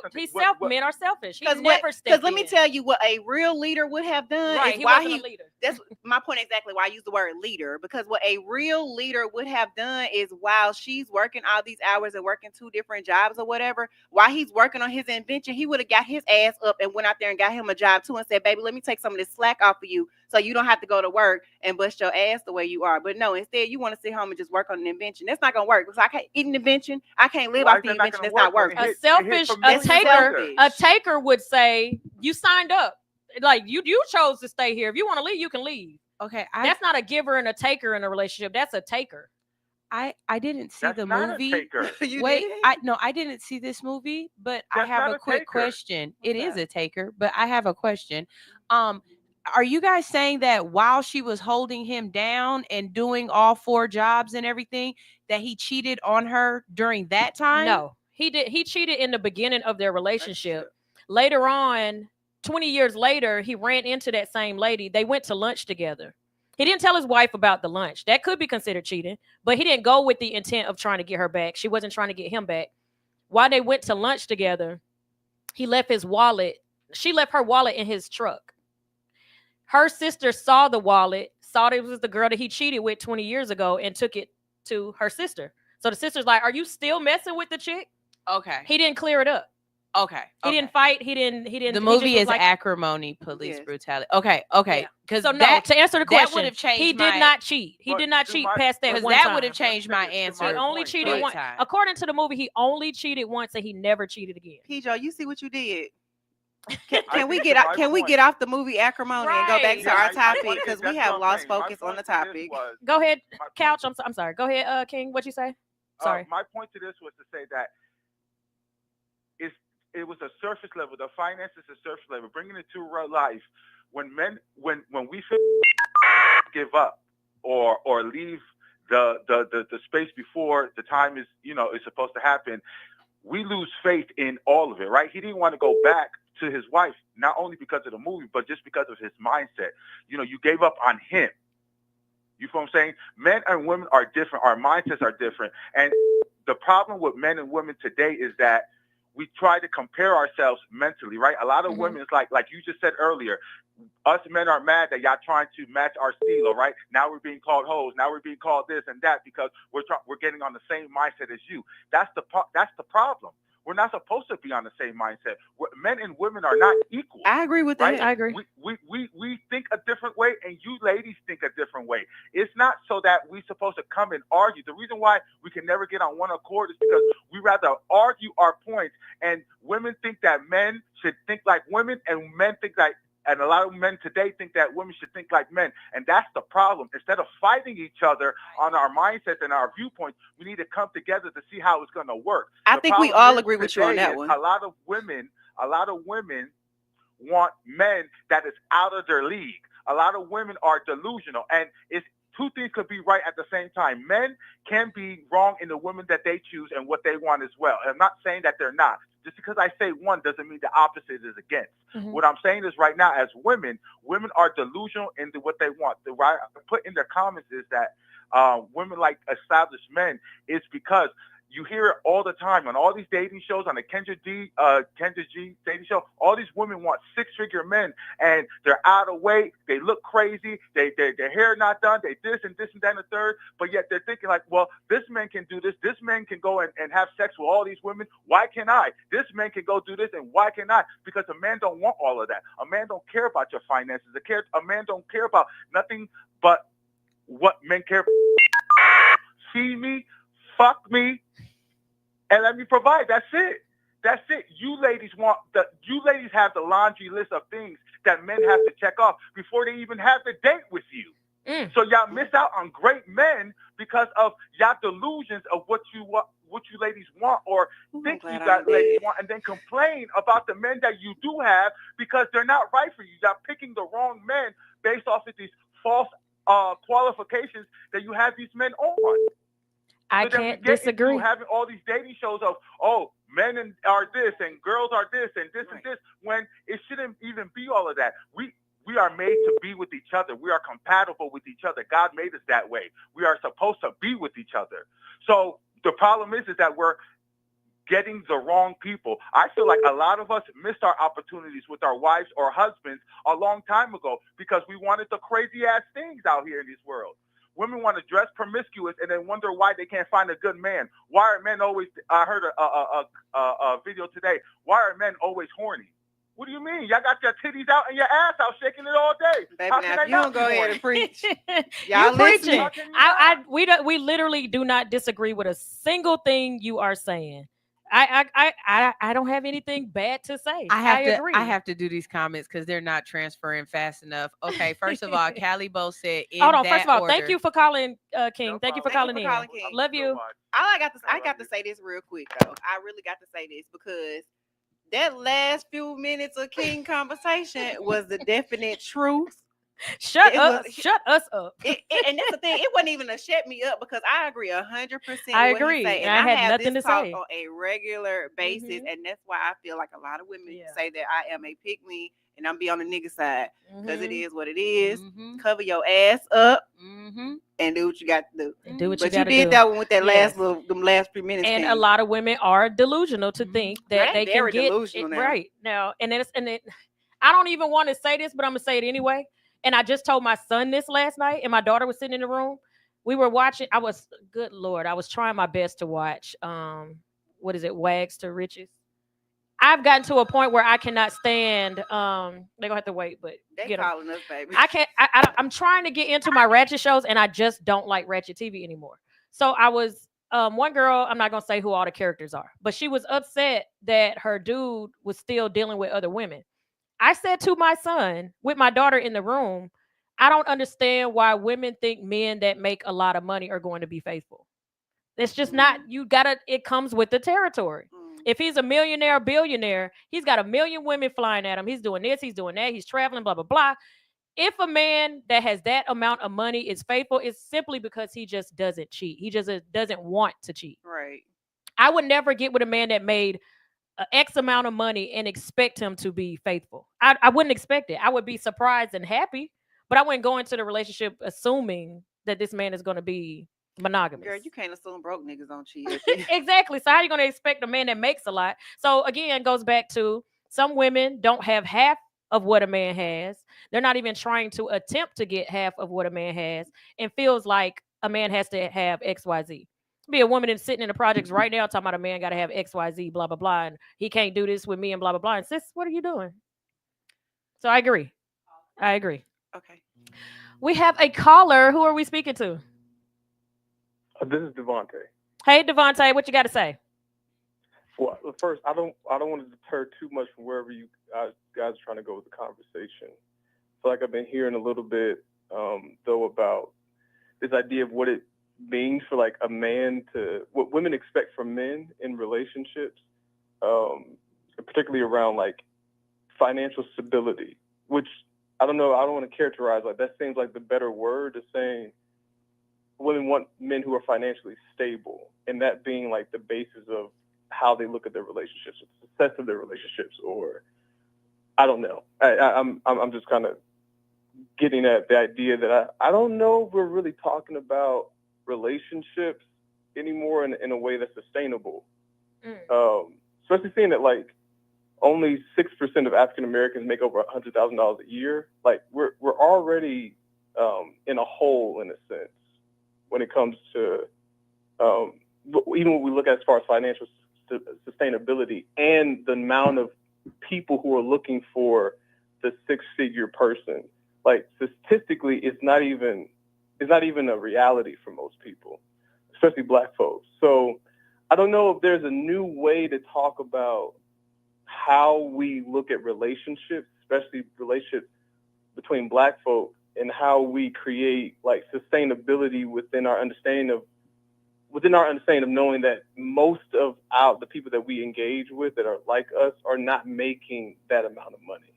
men are selfish. He never stepped in. Because let me tell you what a real leader would have done. Right, he wasn't a leader. That's my point exactly why I use the word leader. Because what a real leader would have done is while she's working all these hours and working 2 different jobs or whatever, while he's working on his invention, he would have got his ass up and went out there and got him a job too and said, baby, let me take some of this slack off of you so you don't have to go to work and bust your ass the way you are. But no, instead you want to sit home and just work on an invention. That's not going to work because I can't eat an invention. I can't live off the invention. That's not working. A taker would say, you signed up. Like you chose to stay here. If you want to leave, you can leave. Okay. That's not a giver and a taker in a relationship. That's a taker. I didn't see the movie. Wait, I didn't see this movie, but I have a quick question. It is a taker, but I have a question. Are you guys saying that while she was holding him down and doing all 4 jobs and everything, that he cheated on her during that time? No, he did. He cheated in the beginning of their relationship. Later on, 20 years later, he ran into that same lady. They went to lunch together. He didn't tell his wife about the lunch. That could be considered cheating, but he didn't go with the intent of trying to get her back. She wasn't trying to get him back. While they went to lunch together, he left his wallet. She left her wallet in his truck. Her sister saw the wallet, saw that it was the girl that he cheated with 20 years ago and took it to her sister. So the sister's like, are you still messing with the chick? Okay. He didn't clear it up. Okay. He didn't fight. He didn't. The movie is like, acrimony, police brutality. Okay. Because to answer the question, would have changed. He did not cheat. He did not cheat past that one that time. would have changed my answer. He only cheated once. According to the movie, he only cheated once and he never cheated again. P. Joe, you see what you did? Can we think get to out? my Can we point- get off the movie acrimony and go back to Right. our I topic want because that's we what have I'm lost saying. My focus on the point to this topic? was Go ahead, my Couch. point, I'm sorry. Go ahead, King. What you say? Sorry. my point to this was to say that it's it was a surface level. The finances is surface level. Bringing it to real life, when we give up or leave the space before the time is is supposed to happen, we lose faith in all of it, right? He didn't want to go back to his wife, not only because of the movie, but just because of his mindset. You gave up on him. You feel what I'm saying? Men and women are different. Our mindsets are different. And the problem with men and women today is that we try to compare ourselves mentally, right? A lot of women, it's like you just said earlier, us men are mad that y'all trying to match our stilo, right? Now we're being called hoes. Now we're being called this and that because we're getting on the same mindset as you. That's the problem. We're not supposed to be on the same mindset. Men and women are not equal. I agree with that. Right? I agree. We think a different way, and you ladies think a different way. It's not so that we're supposed to come and argue. The reason why we can never get on one accord is because we rather argue our points, and women think that men should think like women, and men think like. And a lot of men today think that women should think like men. And that's the problem. Instead of fighting each other on our mindsets and our viewpoints, we need to come together to see how it's going to work. I The think we problem all is agree with you on today that is one. A lot of women want men that is out of their league. A lot of women are delusional. And it's two things could be right at the same time. Men can be wrong in the women that they choose and what they want as well. And I'm not saying that they're not. Just because I say one doesn't mean the opposite is against. What I'm saying is right now, as women are delusional into what they want. The right I put in their comments is that women like established men is because you hear it all the time on all these dating shows, on the Kendra G dating show. All these women want six-figure men, and they're out of weight. They look crazy. Their hair not done. They this and that and the third. But yet they're thinking like, well, this man can do this. This man can go and have sex with all these women. Why can't I? This man can go do this, and why can't I? Because a man don't want all of that. A man don't care about your finances. A man don't care about nothing but what men care about. Feed me, fuck me, and let me provide. That's it. That's it. You ladies have the laundry list of things that men have to check off before they even have the date with you. So y'all miss out on great men because of y'all delusions of what you ladies want or think you got ladies want, and then complain about the men that you do have because they're not right for you. Y'all picking the wrong men based off of these false qualifications that you have these men on. I can't disagree. Having all these dating shows of men are this and girls are this and this and this, when it shouldn't even be all of that. We are made to be with each other. We are compatible with each other. God made us that way. We are supposed to be with each other. So the problem is that we're getting the wrong people. I feel like a lot of us missed our opportunities with our wives or husbands a long time ago because we wanted the crazy ass things out here in this world. Women want to dress promiscuous and then wonder why they can't find a good man. Why are men always? I heard a video today. Why are men always horny? What do you mean? Y'all got your titties out and your ass out, shaking it all day. Baby, How now can if you don't go ahead and preach, You're y'all preaching. listening. We literally do not disagree with a single thing you are saying. I don't have anything bad to say. I agree. I have to do these comments because they're not transferring fast enough. Okay, first of all, Callie Bo said in Hold on. that First of all, order. thank you for calling, King. Thank you for calling in. King. Love you. I got to say this real quick though. I really got to say this because that last few minutes of King conversation was the definite truth. Shut us up. And that's the thing. It wasn't even a shut me up because I agree 100%. I what agree. He say. And I had have nothing this to talk say on a regular basis, and that's why I feel like a lot of women say that I am a pick me and I'm be on the nigga side because it is what it is. Cover your ass up and do what you got to do. But you did that one with that them last few minutes. And a lot of women are delusional to think that they can get delusional it right now. And I don't even want to say this, but I'm gonna say it anyway. And I just told my son this last night, and my daughter was sitting in the room. We were watching. Good Lord, I was trying my best to watch. What is it? Wags to Riches. I've gotten to a point where I cannot stand. They're gonna have to wait, but they calling us, baby. I can't. I'm trying to get into my ratchet shows, and I just don't like ratchet TV anymore. So I was one girl. I'm not gonna say who all the characters are, but she was upset that her dude was still dealing with other women. I said to my son with my daughter in the room, I don't understand why women think men that make a lot of money are going to be faithful. It's just not, you gotta, it comes with the territory. If he's a millionaire, billionaire, he's got a million women flying at him. He's doing this, he's doing that, he's traveling, blah, blah, blah. If a man that has that amount of money is faithful, it's simply because he just doesn't cheat. He just doesn't want to cheat. Right. I would never get with a man that made X amount of money and expect him to be faithful. I wouldn't expect it. I would be surprised and happy, but I wouldn't go into the relationship assuming that this man is going to be monogamous. Girl, you can't assume broke niggas don't cheat. Exactly. So how are you going to expect a man that makes a lot? So again, goes back to some women don't have half of what a man has. They're not even trying to attempt to get half of what a man has, and feels like a man has to have XYZ. Be a woman and sitting in the projects right now talking about a man got to have XYZ, blah, blah, blah, and he can't do this with me and blah, blah, blah. And sis, what are you doing? So I agree. I agree. Okay. We have a caller. Who are we speaking to? This is Devontae. Hey, Devontae, what you got to say? Well, first, I don't want to deter too much from wherever you guys are trying to go with the conversation. I feel like I've been hearing a little bit, though, about this idea of what it means for like a man to, what women expect from men in relationships, particularly around like financial stability, which I don't know, I don't want to characterize like that seems like the better word to saying women want men who are financially stable, and that being like the basis of how they look at their relationships, the success of their relationships, or I don't know. I'm just kind of getting at the idea that I don't know if we're really talking about relationships anymore in a way that's sustainable. Especially seeing that like only 6% of African Americans make over $100,000 a year. Like we're already in a hole in a sense when it comes to even when we look at as far as financial sustainability and the amount of people who are looking for the six-figure person. Like statistically, it's not even a reality for most people, especially Black folks. So I don't know if there's a new way to talk about how we look at relationships, especially relationships between Black folk, and how we create like sustainability within our understanding of knowing that most of the people that we engage with that are like us are not making that amount of money.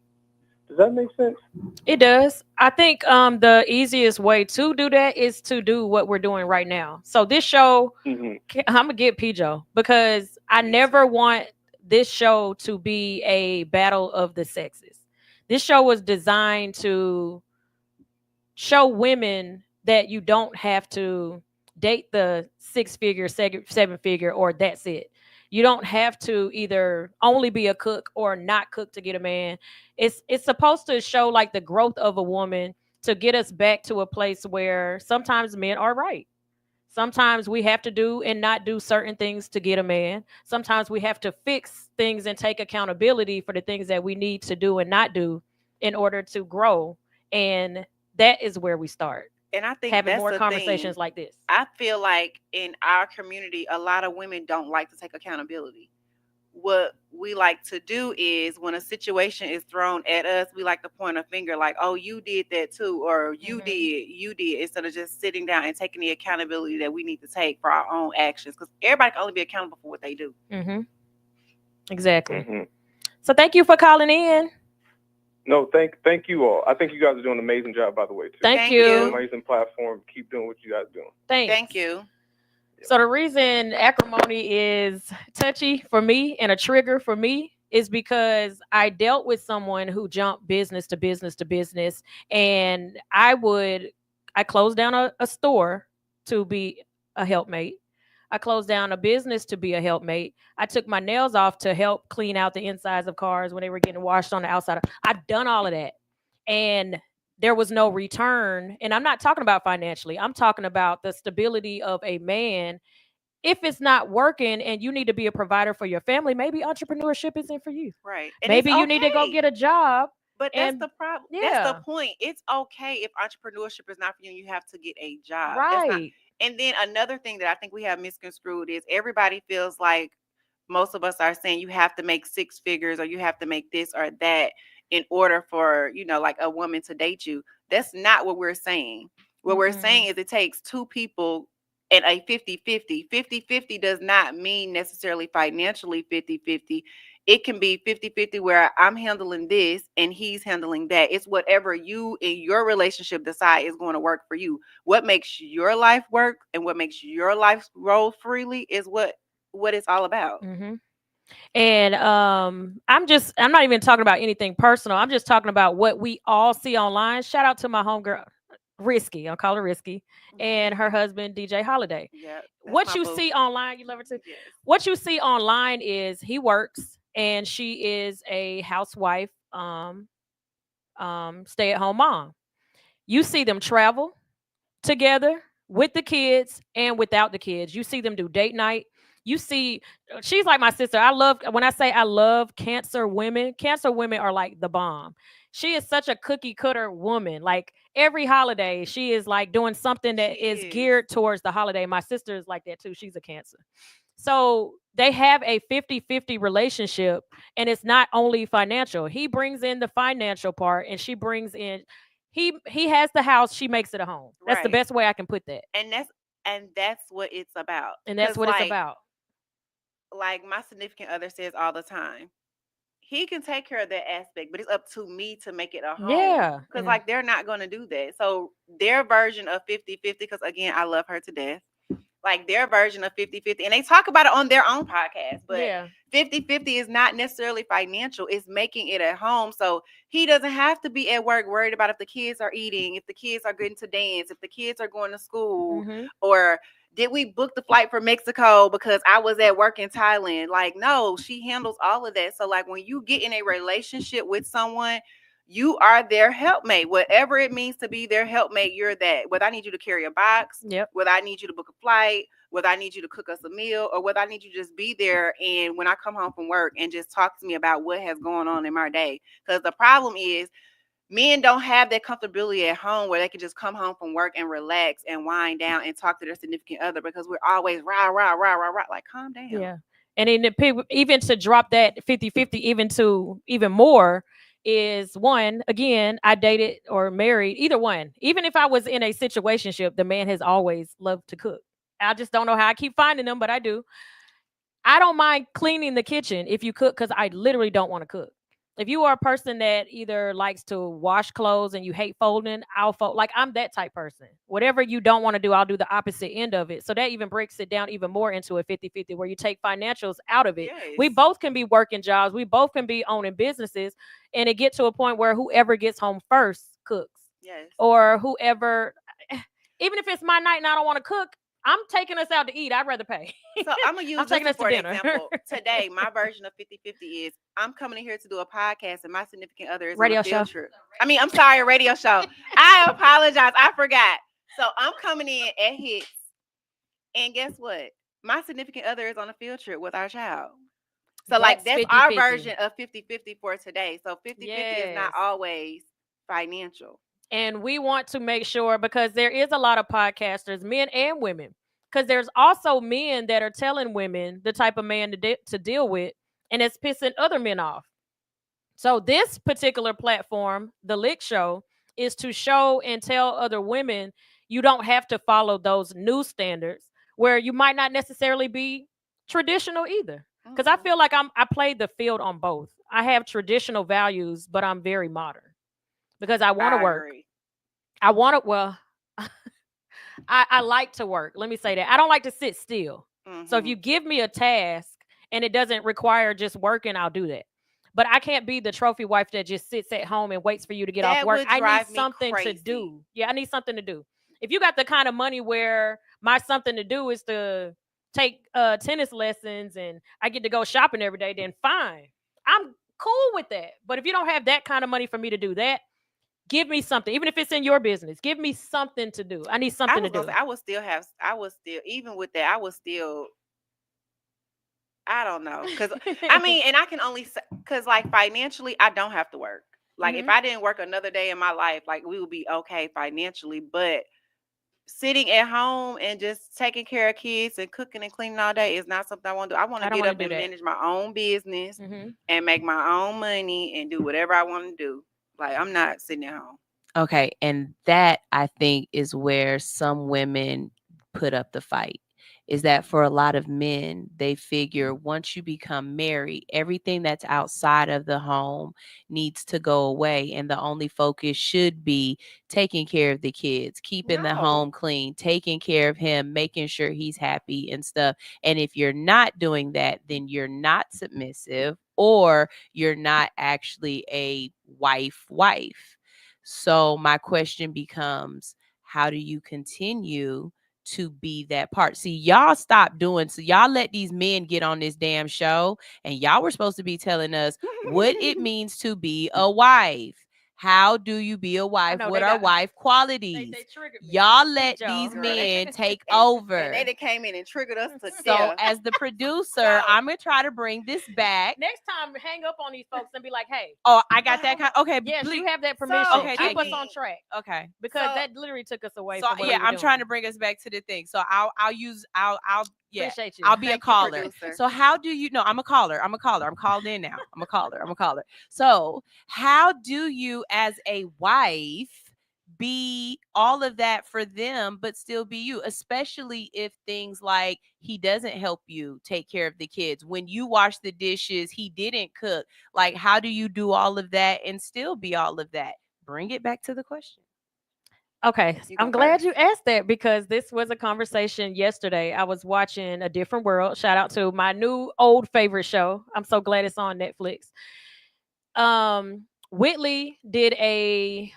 Does that make sense? It does. I think the easiest way to do that is to do what we're doing right now. So this show, I'm gonna get Pijo because I never want this show to be a battle of the sexes. This show was designed to show women that you don't have to date the 6-figure, 7-figure, or that's it. You don't have to either only be a cook or not cook to get a man. It's supposed to show like the growth of a woman to get us back to a place where sometimes men are right. Sometimes we have to do and not do certain things to get a man. Sometimes we have to fix things and take accountability for the things that we need to do and not do in order to grow. And that is where we start. And I think having that's more the conversations thing. like this. I feel like in our community, a lot of women don't like to take accountability. What we like to do is when a situation is thrown at us, we like to point a finger like, oh, you did that too, or you did, instead of just sitting down and taking the accountability that we need to take for our own actions. Because everybody can only be accountable for what they do. Exactly. So thank you for calling in. No, thank you all. I think you guys are doing an amazing job, by the way, too. Thank you. It's an amazing platform. Keep doing what you guys are doing. Thanks. Thank you. So the reason acrimony is touchy for me and a trigger for me is because I dealt with someone who jumped business to business to business, and I closed down a store to be a helpmate. I closed down a business to be a helpmate. I took my nails off to help clean out the insides of cars when they were getting washed on the outside. I've done all of that. And there was no return. And I'm not talking about financially. I'm talking about the stability of a man. If it's not working and you need to be a provider for your family, maybe entrepreneurship isn't for you. Right. And maybe you need to go get a job. But that's the problem. Yeah. That's the point. It's okay if entrepreneurship is not for you and you have to get a job. Right. And then another thing that I think we have misconstrued is everybody feels like most of us are saying you have to make 6 figures or you have to make this or that. in order for, like a woman to date you. That's not what we're saying. What we're saying is it takes two people and a 50-50. 50-50 does not mean necessarily financially 50-50. It can be 50-50 where I'm handling this and he's handling that. It's whatever you in your relationship decide is going to work for you. What makes your life work and what makes your life roll freely is what it's all about. And I'm not even talking about anything personal. I'm just talking about what we all see online. Shout out to my homegirl, Risky. I'll call her Risky, and her husband, DJ Holiday. Yeah. What you see online, you love her too. Yes. What you see online is he works and she is a housewife, stay-at-home mom. You see them travel together with the kids and without the kids. You see them do date night. You see, she's like my sister. When I say I love Cancer women, Cancer women are like the bomb. She is such a cookie cutter woman. Like every holiday, she is like doing something that is geared towards the holiday. My sister is like that too. She's a Cancer. So they have a 50-50 relationship, and it's not only financial. He brings in the financial part and she brings in he has the house, she makes it a home. That's the Right. best way I can put that. And that's what it's about. And that's 'Cause, what it's about. Like my significant other says all the time, he can take care of that aspect, but it's up to me to make it a home. Yeah. Because like they're not going to do that. So their version of 50-50, because again, I love her to death. Like their version of 50-50, and they talk about it on their own podcast, but Yeah. 50-50 is not necessarily financial. It's making it at home. So he doesn't have to be at work worried about if the kids are eating, if the kids are getting to dance, if the kids are going to school, or did we book the flight for Mexico because I was at work in Thailand? Like, no, she handles all of that. So like when you get in a relationship with someone, you are their helpmate. Whatever it means to be their helpmate, you're that. Whether I need you to carry a box, whether I need you to book a flight, whether I need you to cook us a meal, or whether I need you to just be there and when I come home from work and just talk to me about what has going on in my day. Because the problem is men don't have that comfortability at home where they can just come home from work and relax and wind down and talk to their significant other, because we're always rah, rah, rah, rah, rah. Like, calm down. Yeah. And then the people, even to drop that 50-50 even to even more, is one, again, I dated or married, either one. Even if I was in a situationship, the man has always loved to cook. I just don't know how I keep finding them, but I do. I don't mind cleaning the kitchen if you cook, because I literally don't want to cook. If you are a person that either likes to wash clothes and you hate folding, I'll fold. Like I'm that type person. Whatever you don't want to do, I'll do the opposite end of it. So that even breaks it down even more into a 50-50 where you take financials out of it. Yes. We both can be working jobs. We both can be owning businesses, and it get to a point where whoever gets home first cooks. Yes. Or whoever, even if it's my night and I don't want to cook, I'm taking us out to eat. I'd rather pay. So I'm gonna use taking this us to for an dinner. example. Today, my version of 50-50 is I'm coming in here to do a podcast and my significant other is Radio on a field show. trip. I'm sorry, a radio show. I apologize. I forgot. So I'm coming in at hits. And guess what? My significant other is on a field trip with our child. So like that's our 50-50. version of 50-50 for today. So 50-50 is not Yes. always financial. And we want to make sure, because there is a lot of podcasters, men and women, because there's also men that are telling women the type of man to deal with, and it's pissing other men off. So this particular platform, the L.I.C.K Show, is to show and tell other women you don't have to follow those new standards where you might not necessarily be traditional either. Because I feel like I played the field on both. I have traditional values, but I'm very modern because I want to work. Agree. I want to, well, I like to work. Let me say that. I don't like to sit still. So if you give me a task and it doesn't require just working, I'll do that. But I can't be the trophy wife that just sits at home and waits for you to get off work. I need something to do. Yeah, I need something to do. If you got the kind of money where my something to do is to take tennis lessons and I get to go shopping every day, then fine. I'm cool with that. But if you don't have that kind of money for me to do that, give me something. Even if it's in your business, give me something to do. I need something to do. I would still, even with that, I would still, I don't know. Because, and I can only say, because like financially, I don't have to work. Like if I didn't work another day in my life, like we would be okay financially. But sitting at home and just taking care of kids and cooking and cleaning all day is not something I want to do. I want to I don't get want to up do and that. manage my own business Hmm. and make my own money and do whatever I want to do. Like, I'm not sitting at home. Okay, and that I think is where some women put up the fight. Is that for a lot of men, they figure once you become married, everything that's outside of the home needs to go away. And the only focus should be taking care of the kids, keeping the No. home clean, taking care of him, making sure he's happy and stuff. And if you're not doing that, then you're not submissive or you're not actually a wife. So my question becomes, how do you continue to be that part? See, y'all stop doing, so y'all let these men get on this damn show, and y'all were supposed to be telling us what it means to be a wife. How do you be a wife? know What they are got wife qualities? they triggered me. Y'all Beat let y'all. these Girl, they men take and over. they done came in and triggered us to So death. as the producer, So- I'm gonna try to bring this back. Next time, hang up on these folks and be like, "Hey, Oh, I got that kind. Okay, yes, please. you have that permission. Okay, Keep thank us you. on track Okay. because So- that literally took us away So from what yeah, we were I'm doing." trying to bring us back to the thing. So I'll yeah. Appreciate you. I'll be a Thank you, caller. producer. So how do you know? I'm a caller. I'm called in now. I'm a caller. So how do you as a wife be all of that for them but still be you, especially if things like he doesn't help you take care of the kids, when you wash the dishes he didn't cook? Like, how do you do all of that and still be all of that? Bring it back to the question. Okay, You go I'm glad first. you asked that because this was a conversation yesterday. I was watching A Different World. Shout out to my new old favorite show. I'm so glad it's on Netflix. Whitley did a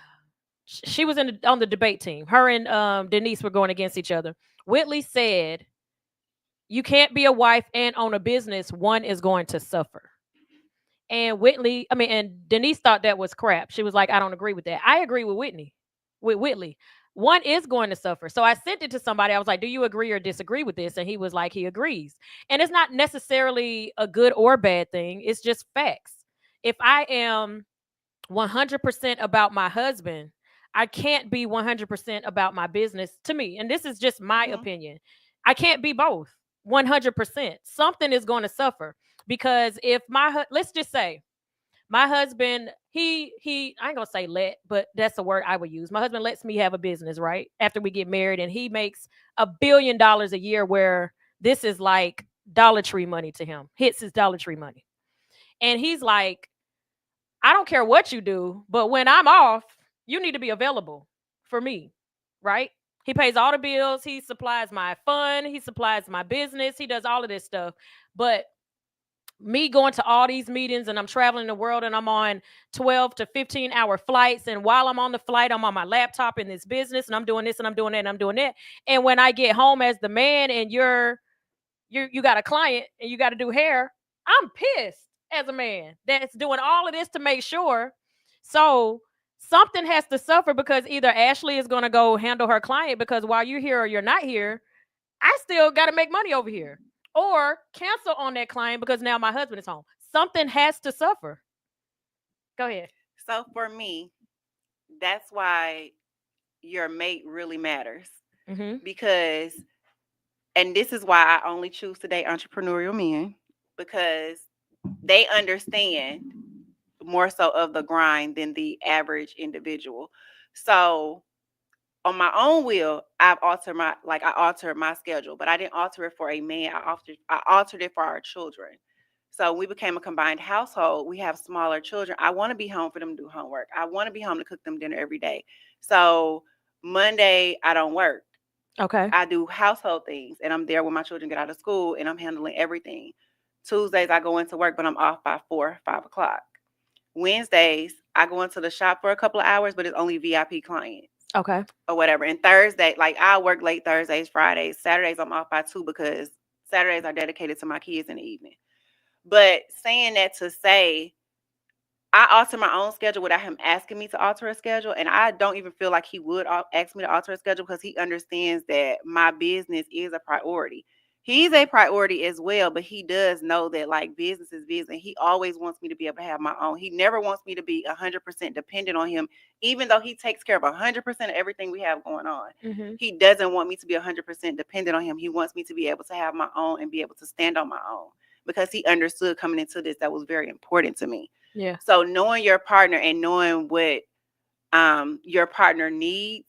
she was on the debate team. Her and Denise were going against each other. Whitley said, "You can't be a wife and own a business. One is going to suffer." And Denise thought that was crap. She was like, "I don't agree with that." I agree with Whitley. One is going to suffer. So I sent it to somebody. I was like, "Do you agree or disagree with this?" And he was like, he agrees. And it's not necessarily a good or bad thing. It's just facts. If I am 100% about my husband, I can't be 100% about my business, to me. And this is just my opinion. I can't be both 100%. Something is going to suffer because if let's just say my husband, he I ain't going to say but that's a word I would use. My husband lets me have a business, right? After we get married, and he makes $1 billion a year, where this is like Dollar Tree money to him. Hits his Dollar Tree money. And he's like, "I don't care what you do, but when I'm off, you need to be available for me," right? He pays all the bills. He supplies my fun. He supplies my business. He does all of this stuff. But me going to all these meetings, and I'm traveling the world, and I'm on 12 to 15-hour flights. And while I'm on the flight, I'm on my laptop in this business, and I'm doing this and I'm doing that and I'm doing that. And when I get home as the man, and you got a client and you got to do hair, I'm pissed as a man that's doing all of this to make sure. So something has to suffer, because either Ashley is going to go handle her client, because while you're here or you're not here, I still got to make money over here, or cancel on that client because now my husband is home. Something has to suffer. Go ahead. So for me, that's why your mate really matters. Mm-hmm. Because, and this is why I only choose to date entrepreneurial men, because they understand more so of the grind than the average individual. So on my own will, I altered my schedule, but I didn't alter it for a man. I altered it for our children. So we became a combined household. We have smaller children. I want to be home for them to do homework. I want to be home to cook them dinner every day. So Monday I don't work. Okay. I do household things, and I'm there when my children get out of school, and I'm handling everything. Tuesdays I go into work, but I'm off by 4, 5 o'clock. Wednesdays I go into the shop for a couple of hours, but it's only VIP clients. Okay. Or whatever. And Thursday, like I work late Thursdays, Fridays, Saturdays I'm off by 2 because Saturdays are dedicated to my kids in the evening. But saying that to say, I alter my own schedule without him asking me to alter a schedule, and I don't even feel like he would ask me to alter a schedule, because he understands that my business is a priority. He's a priority as well, but he does know that like business is business. He always wants me to be able to have my own. He never wants me to be 100% dependent on him, even though he takes care of 100% of everything we have going on. Mm-hmm. He doesn't want me to be 100% dependent on him. He wants me to be able to have my own and be able to stand on my own, because he understood coming into this that was very important to me. Yeah. So knowing your partner and knowing what your partner needs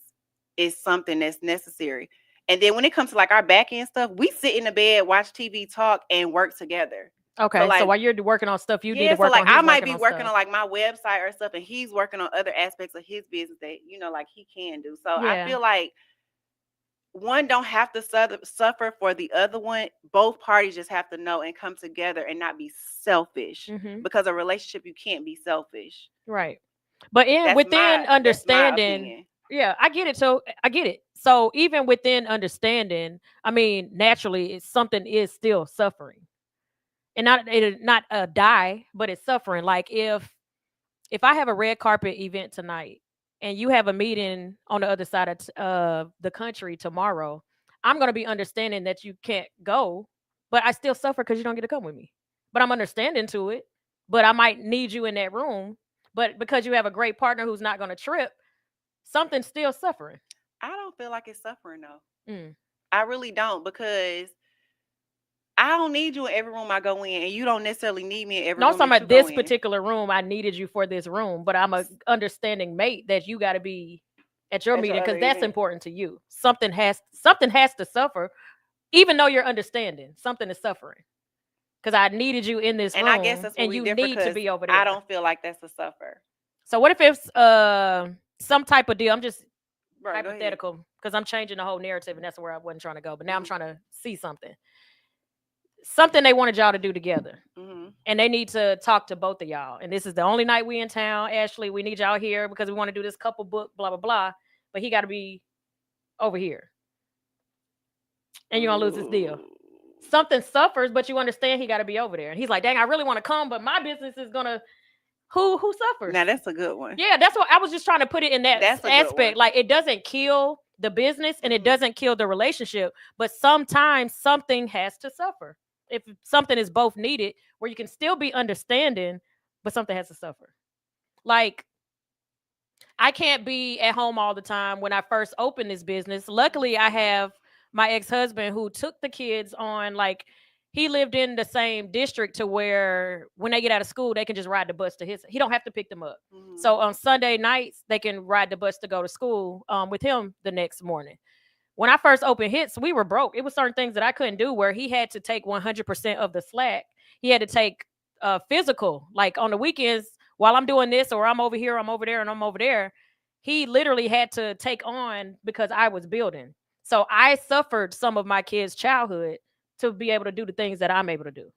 is something that's necessary. And then when it comes to like our back end stuff, we sit in the bed, watch TV, talk, and work together. Okay. So, like, while you're working on stuff, you need yeah, to so work like on. He's I might be working stuff. on like my website or stuff, and he's working on other aspects of his business that like he can do. So I Yeah. feel like one don't have to suffer for the other one. Both parties just have to know and come together and not be selfish, Mm-hmm. because a relationship you can't be selfish. Right. But That's within that's my understanding, opinion. yeah, I get it. So I get it. So even within understanding, I mean, naturally, something is still suffering, and not a die, but it's suffering. Like if I have a red carpet event tonight, and you have a meeting on the other side of the country tomorrow, I'm gonna be understanding that you can't go, but I still suffer because you don't get to come with me. But I'm understanding to it. But I might need you in that room. But because you have a great partner who's not gonna trip, something's still suffering. I don't feel like it's suffering though. Mm. I really don't, because I don't need you in every room I go in, and you don't necessarily need me in every No, I'm room talking that you about go this in. particular room. I needed you for this room, but I'm a understanding mate that you got to be at your At your meeting because other that's event. important to you. Something has to suffer, even though you're understanding. Something is suffering because I needed you in this And room, I guess that's where and we you differ, need to because be over there. I don't feel like that's a suffer. So what if it's some type of deal? I'm just Right, hypothetical because I'm changing the whole narrative, and that's where I wasn't trying to go. But now I'm trying to see something they wanted y'all to do together. Mm-hmm. And they need to talk to both of y'all. And this is the only night we in town. Ashley, we need y'all here because we want to do this couple book, blah, blah, blah. But he got to be over here. And you're going to lose this deal. Something suffers, but you understand he got to be over there. And he's like, dang, I really want to come, but my business is going to, who suffers? Now, that's a good one. Yeah, that's what I was just trying to put it in that That's a good aspect. one. Like, it doesn't kill the business and it doesn't kill the relationship, but sometimes something has to suffer. If something is both needed, where you can still be understanding, but something has to suffer. Like, I can't be at home all the time. When I first opened this business, luckily I have my ex-husband who took the kids on. Like, he lived in the same district to where when they get out of school, they can just ride the bus to his. He don't have to pick them up. Mm-hmm. So on Sunday nights, they can ride the bus to go to school with him the next morning. When I first opened Hits, we were broke. It was certain things that I couldn't do where he had to take 100% of the slack. He had to take physical, like on the weekends while I'm doing this, or I'm over here, I'm over there, and I'm over there. He literally had to take on because I was building. So I suffered some of my kids' childhood to be able to do the things that I'm able to do.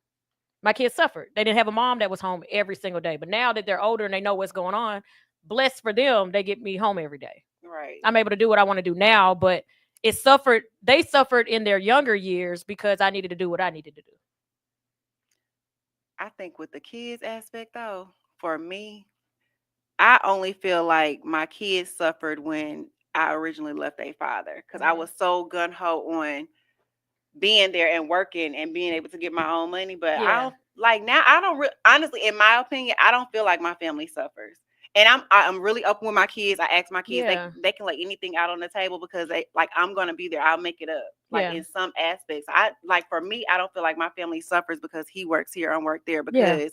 My kids suffered. They didn't have a mom that was home every single day. But now that they're older and they know what's going on, blessed for them, they get me home every day. Right. I'm able to do what I want to do now, but they suffered in their younger years because I needed to do what I needed to do. I think with the kids aspect though, for me, I only feel like my kids suffered when I originally left their father, because I was so gun ho on being there and working and being able to get my own money. But I don't like now. I don't honestly, in my opinion, I don't feel like my family suffers. And I'm really open with my kids. I ask my kids, they can lay anything out on the table because they like I'm gonna be there. I'll make it up. Like in some aspects, I like for me, I don't feel like my family suffers because he works here and work there, because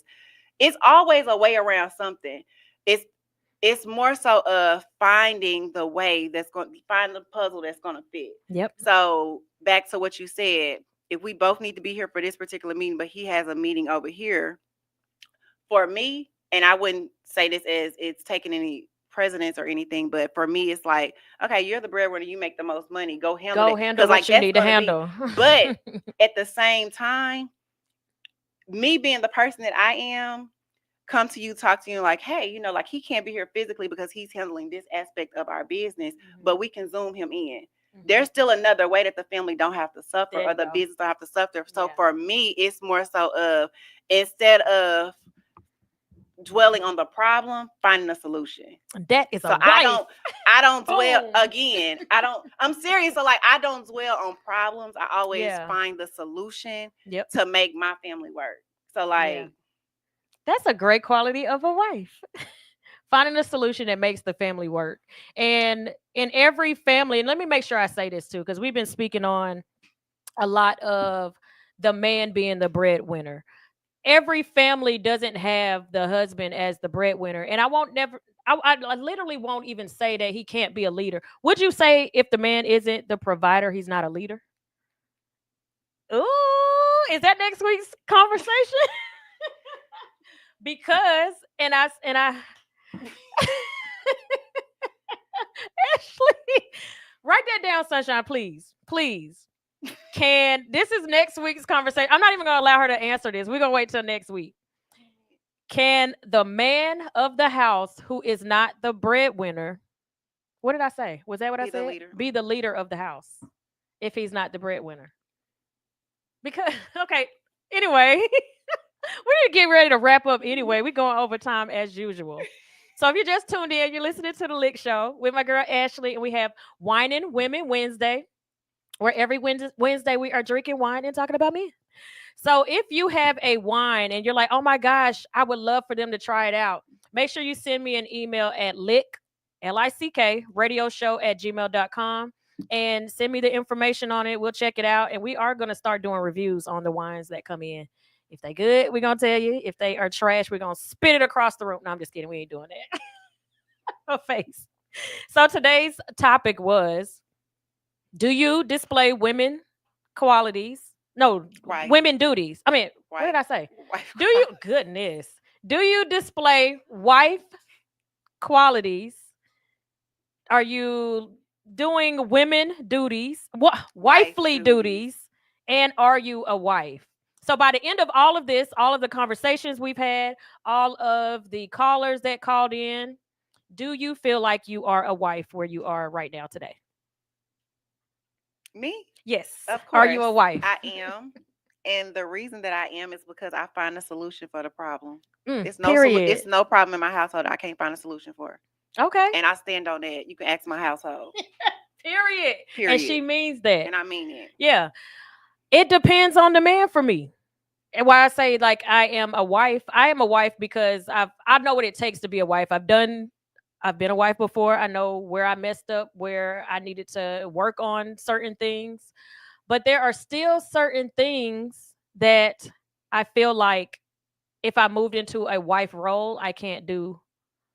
it's always a way around something. It's more so of finding the way that's going to find the puzzle that's going to fit. Yep. So back to what you said, if we both need to be here for this particular meeting, but he has a meeting over here, for me, and I wouldn't say this as it's taking any precedence or anything, but for me, it's like, okay, you're the breadwinner, you make the most money, go handle it. Handle what you need to handle. But at the same time, me being the person that I am, come to you, talk to you like, hey, like he can't be here physically because he's handling this aspect of our business, but we can Zoom him in. There's still another way that the family don't have to suffer or the business don't have to suffer. So for me, it's more so of, instead of dwelling on the problem, finding a solution. That is a So wife. I don't dwell Boom. again. I'm serious. So like I don't dwell on problems. I always Yeah. find the solution Yep. to make my family work. So Yeah. like That's a great quality of a wife. Finding a solution that makes the family work. And in every family, and let me make sure I say this too, because we've been speaking on a lot of the man being the breadwinner. Every family doesn't have the husband as the breadwinner. And I won't never, I literally won't even say that he can't be a leader. Would you say if the man isn't the provider, he's not a leader? Ooh, is that next week's conversation? Because, and I Ashley, write that down, Sunshine, please. Please. This is next week's conversation. I'm not even going to allow her to answer this. We're going to wait till next week. Can the man of the house who is not the breadwinner, what did I say? Was that what I be the said? leader. Be the leader of the house if he's not the breadwinner. Because, okay, anyway, we need to get ready to wrap up anyway. We're going over time as usual. So if you just tuned in, you're listening to the Lick Show with my girl Ashley, and we have Whining Women Wednesday, where every Wednesday we are drinking wine and talking about me. So if you have a wine and you're like, oh my gosh, I would love for them to try it out, make sure you send me an email at L.I.C.K, radio show at gmail.com, and send me the information on it. We'll check it out. And we are going to start doing reviews on the wines that come in. If they good, we're going to tell you. If they are trash, we're going to spit it across the room. No, I'm just kidding. We ain't doing that. Her face. So today's topic was, do you display women qualities? No, Wife. women duties. I mean, what did I say? Wife. Do you, goodness, do you display wife qualities? Are you doing women duties, wifely duties, and are you a wife? So by the end of all of this, all of the conversations we've had, all of the callers that called in, do you feel like you are a wife where you are right now today? Me? Yes. Of course. Are you a wife? I am. And the reason that I am is because I find a solution for the problem. It's Period. it's no problem in my household I can't find a solution for. Okay. And I stand on that. You can ask my household. Period. Period. And she means that. And I mean it. Yeah. It depends on the man for me. And why I say like I am a wife because I know what it takes to be a wife. I've been a wife before. I know where I messed up, where I needed to work on certain things. But there are still certain things that I feel like if I moved into a wife role, I can't do.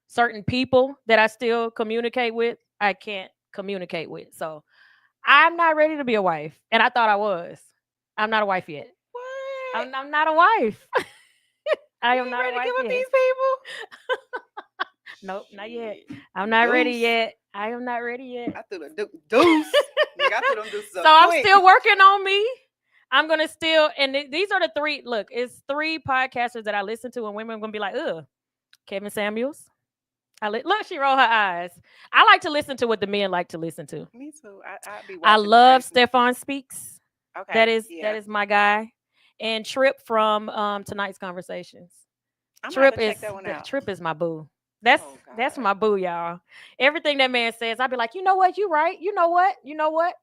Certain people that I still communicate with, I can't communicate with. So I'm not ready to be a wife. And I thought I was. I'm not a wife yet. What? I'm not a wife. I am not ready a wife to give up yet. these people? Nope, not yet. I'm not ready yet. I am not ready yet. I threw the deuce. Nigga, I threw them deuces So up I'm quick. still working on me. I'm gonna still, and these are the three. Look, it's three podcasters that I listen to, and women are gonna be like, ugh, Kevin Samuels. Look, she rolled her eyes. I like to listen to what the men like to listen to. Me too. I'd be watching. I love Stefan Speaks. Okay. That is my guy. And Trip from tonight's conversations. I'm Trip gonna is check that one out. Trip is my boo. That's God. my boo, y'all. Everything that man says, I'd be like, you know what, you right. You know what? You know what?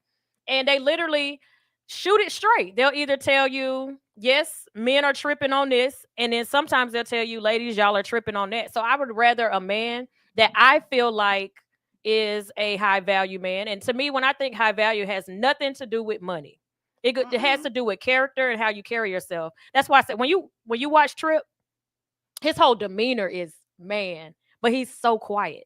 And they literally shoot it straight. They'll either tell you, yes, men are tripping on this, and then sometimes they'll tell you, ladies, y'all are tripping on that. So I would rather a man that I feel like is a high value man. And to me, when I think high value, it has nothing to do with money. It has to do with character and how you carry yourself. That's why I said when you watch Trip, his whole demeanor is man, but he's so quiet.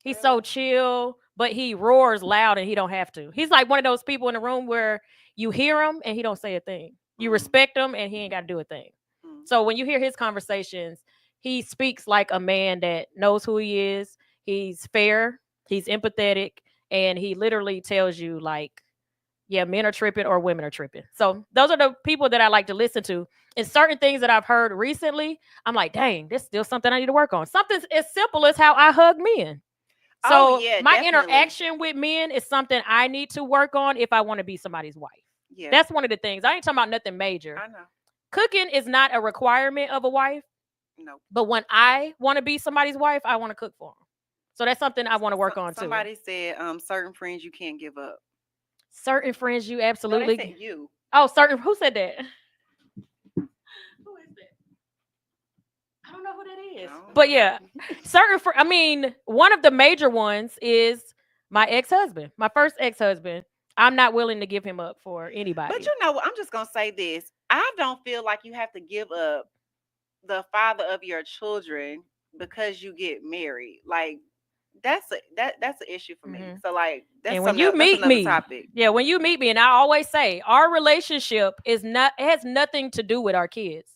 He's so chill, but he roars loud and he don't have to. He's like one of those people in the room where you hear him and he don't say a thing. You respect him and he ain't got to do a thing. So when you hear his conversations, he speaks like a man that knows who he is. He's fair, he's empathetic, and he literally tells you like, yeah, men are tripping or women are tripping. So those are the people that I like to listen to. And certain things that I've heard recently, I'm like, dang, this is still something I need to work on. Something as simple as how I hug men. So my definitely. interaction with men is something I need to work on if I want to be somebody's wife. Yeah. That's one of the things. I ain't talking about nothing major. I know. Cooking is not a requirement of a wife, Nope. But when I want to be somebody's wife, I want to cook for them. So that's something I want to work on too. Somebody said certain friends you can't give up. Certain friends you No, absolutely. they said you. Oh, certain. Who said that? Who is that? I don't know who that is. No. But yeah, certain. I mean, one of the major ones is my ex-husband, my first ex-husband. I'm not willing to give him up for anybody. But you know what? I'm just gonna say this. I don't feel like you have to give up the father of your children because you get married. Like that's an issue for me. So like that's and when something you else, meet that's another me, topic. yeah, when you meet me, and I always say our relationship is not, it has nothing to do with our kids.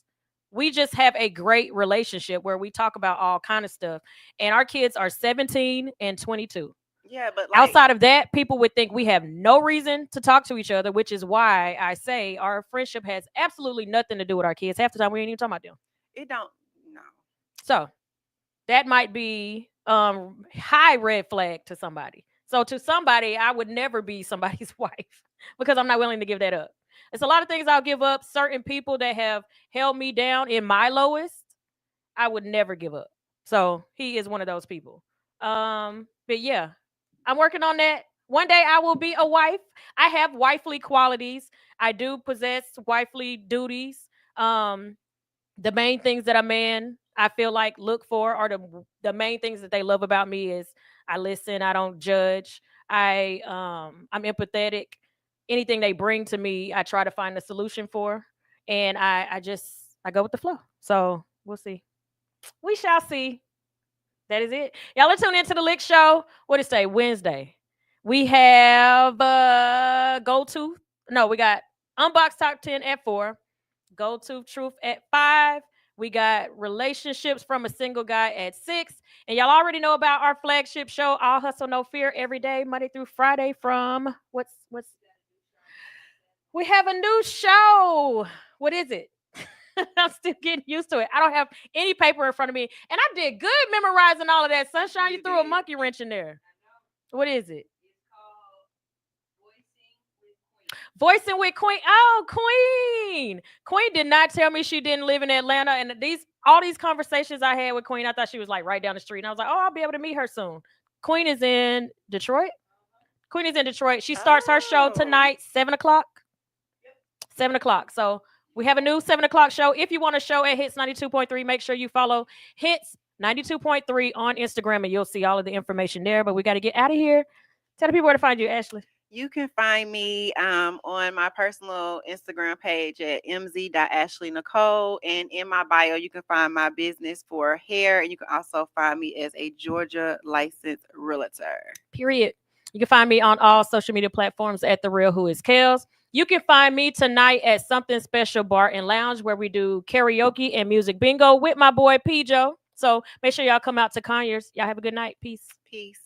We just have a great relationship where we talk about all kind of stuff. And our kids are 17 and 22. Yeah, but like, outside of that, people would think we have no reason to talk to each other, which is why I say our friendship has absolutely nothing to do with our kids. Half the time we ain't even talking about them. it don't. No. So that might be high red flag to somebody. So to somebody, I would never be somebody's wife because I'm not willing to give that up. It's a lot of things I'll give up. Certain people that have held me down in my lowest, I would never give up. So he is one of those people. But yeah, I'm working on that. One day I will be a wife. I have wifely qualities. I do possess wifely duties. The main things that a man, I feel like, look for are the main things that they love about me is I listen, I don't judge. I'm empathetic. Anything they bring to me, I try to find a solution for. And I go with the flow. So we'll see. We shall see. That is it. Y'all are tuned into the L.I.C.K show. What did it say? Wednesday. We have we got Unbox Top 10 at 4. Go to Truth at 5. We got Relationships from a Single Guy at 6. And y'all already know about our flagship show, All Hustle No Fear, every day, Monday through Friday from what's we have a new show. What is it? I'm still getting used to it. I don't have any paper in front of me. And I did good memorizing all of that. Sunshine, you threw a monkey wrench in there. What is it? Voicing with Queen. Oh, Queen. Queen did not tell me she didn't live in Atlanta. And all these conversations I had with Queen, I thought she was like right down the street. And I was like, oh, I'll be able to meet her soon. Queen is in Detroit. Queen is in Detroit. She starts her show tonight, 7 o'clock. 7 o'clock. So we have a new 7 o'clock show. If you want a show at Hits 92.3, make sure you follow Hits 92.3 on Instagram and you'll see all of the information there. But we got to get out of here. Tell the people where to find you, Ashley. You can find me on my personal Instagram page at mz.ashleynicole. And in my bio, you can find my business for hair. And you can also find me as a Georgia licensed realtor. Period. You can find me on all social media platforms at The Real Who Is KELZ. You can find me tonight at Something Special Bar and Lounge where we do karaoke and music bingo with my boy P-Joe. So make sure y'all come out to Conyers. Y'all have a good night. Peace. Peace.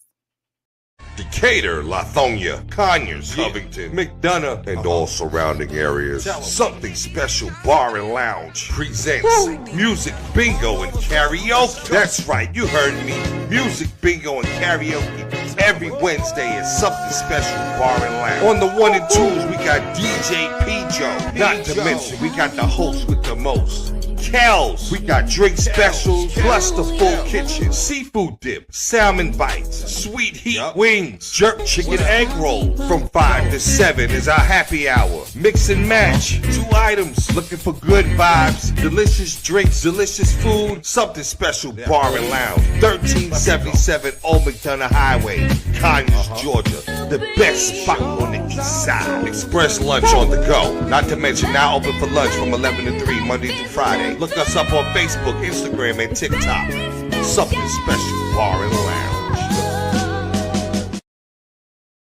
Decatur, Lithonia, Conyers, Covington, McDonough, and all surrounding areas. Something Special Bar and Lounge presents Music Bingo and Karaoke. That's right, you heard me. Music Bingo and Karaoke every Wednesday at Something Special Bar and Lounge. On the 1 and 2s, we got DJ P-Joe. Not to mention, we got the host with the most. KELZ, we got drink specials, plus the full kitchen, seafood dip, salmon bites, sweet heat wings, jerk chicken egg roll. From 5 to 7 is our happy hour. Mix and match, 2 items, looking for good vibes, delicious drinks, delicious food. Something Special Bar and Lounge, 1377 Old McDonough Highway, Conyers, Georgia. The best spot on the east side. Express lunch on the go. Not to mention now open for lunch from 11 to 3 Monday through Friday. Look us up on Facebook, Instagram, and TikTok. Something Special Bar and Lounge.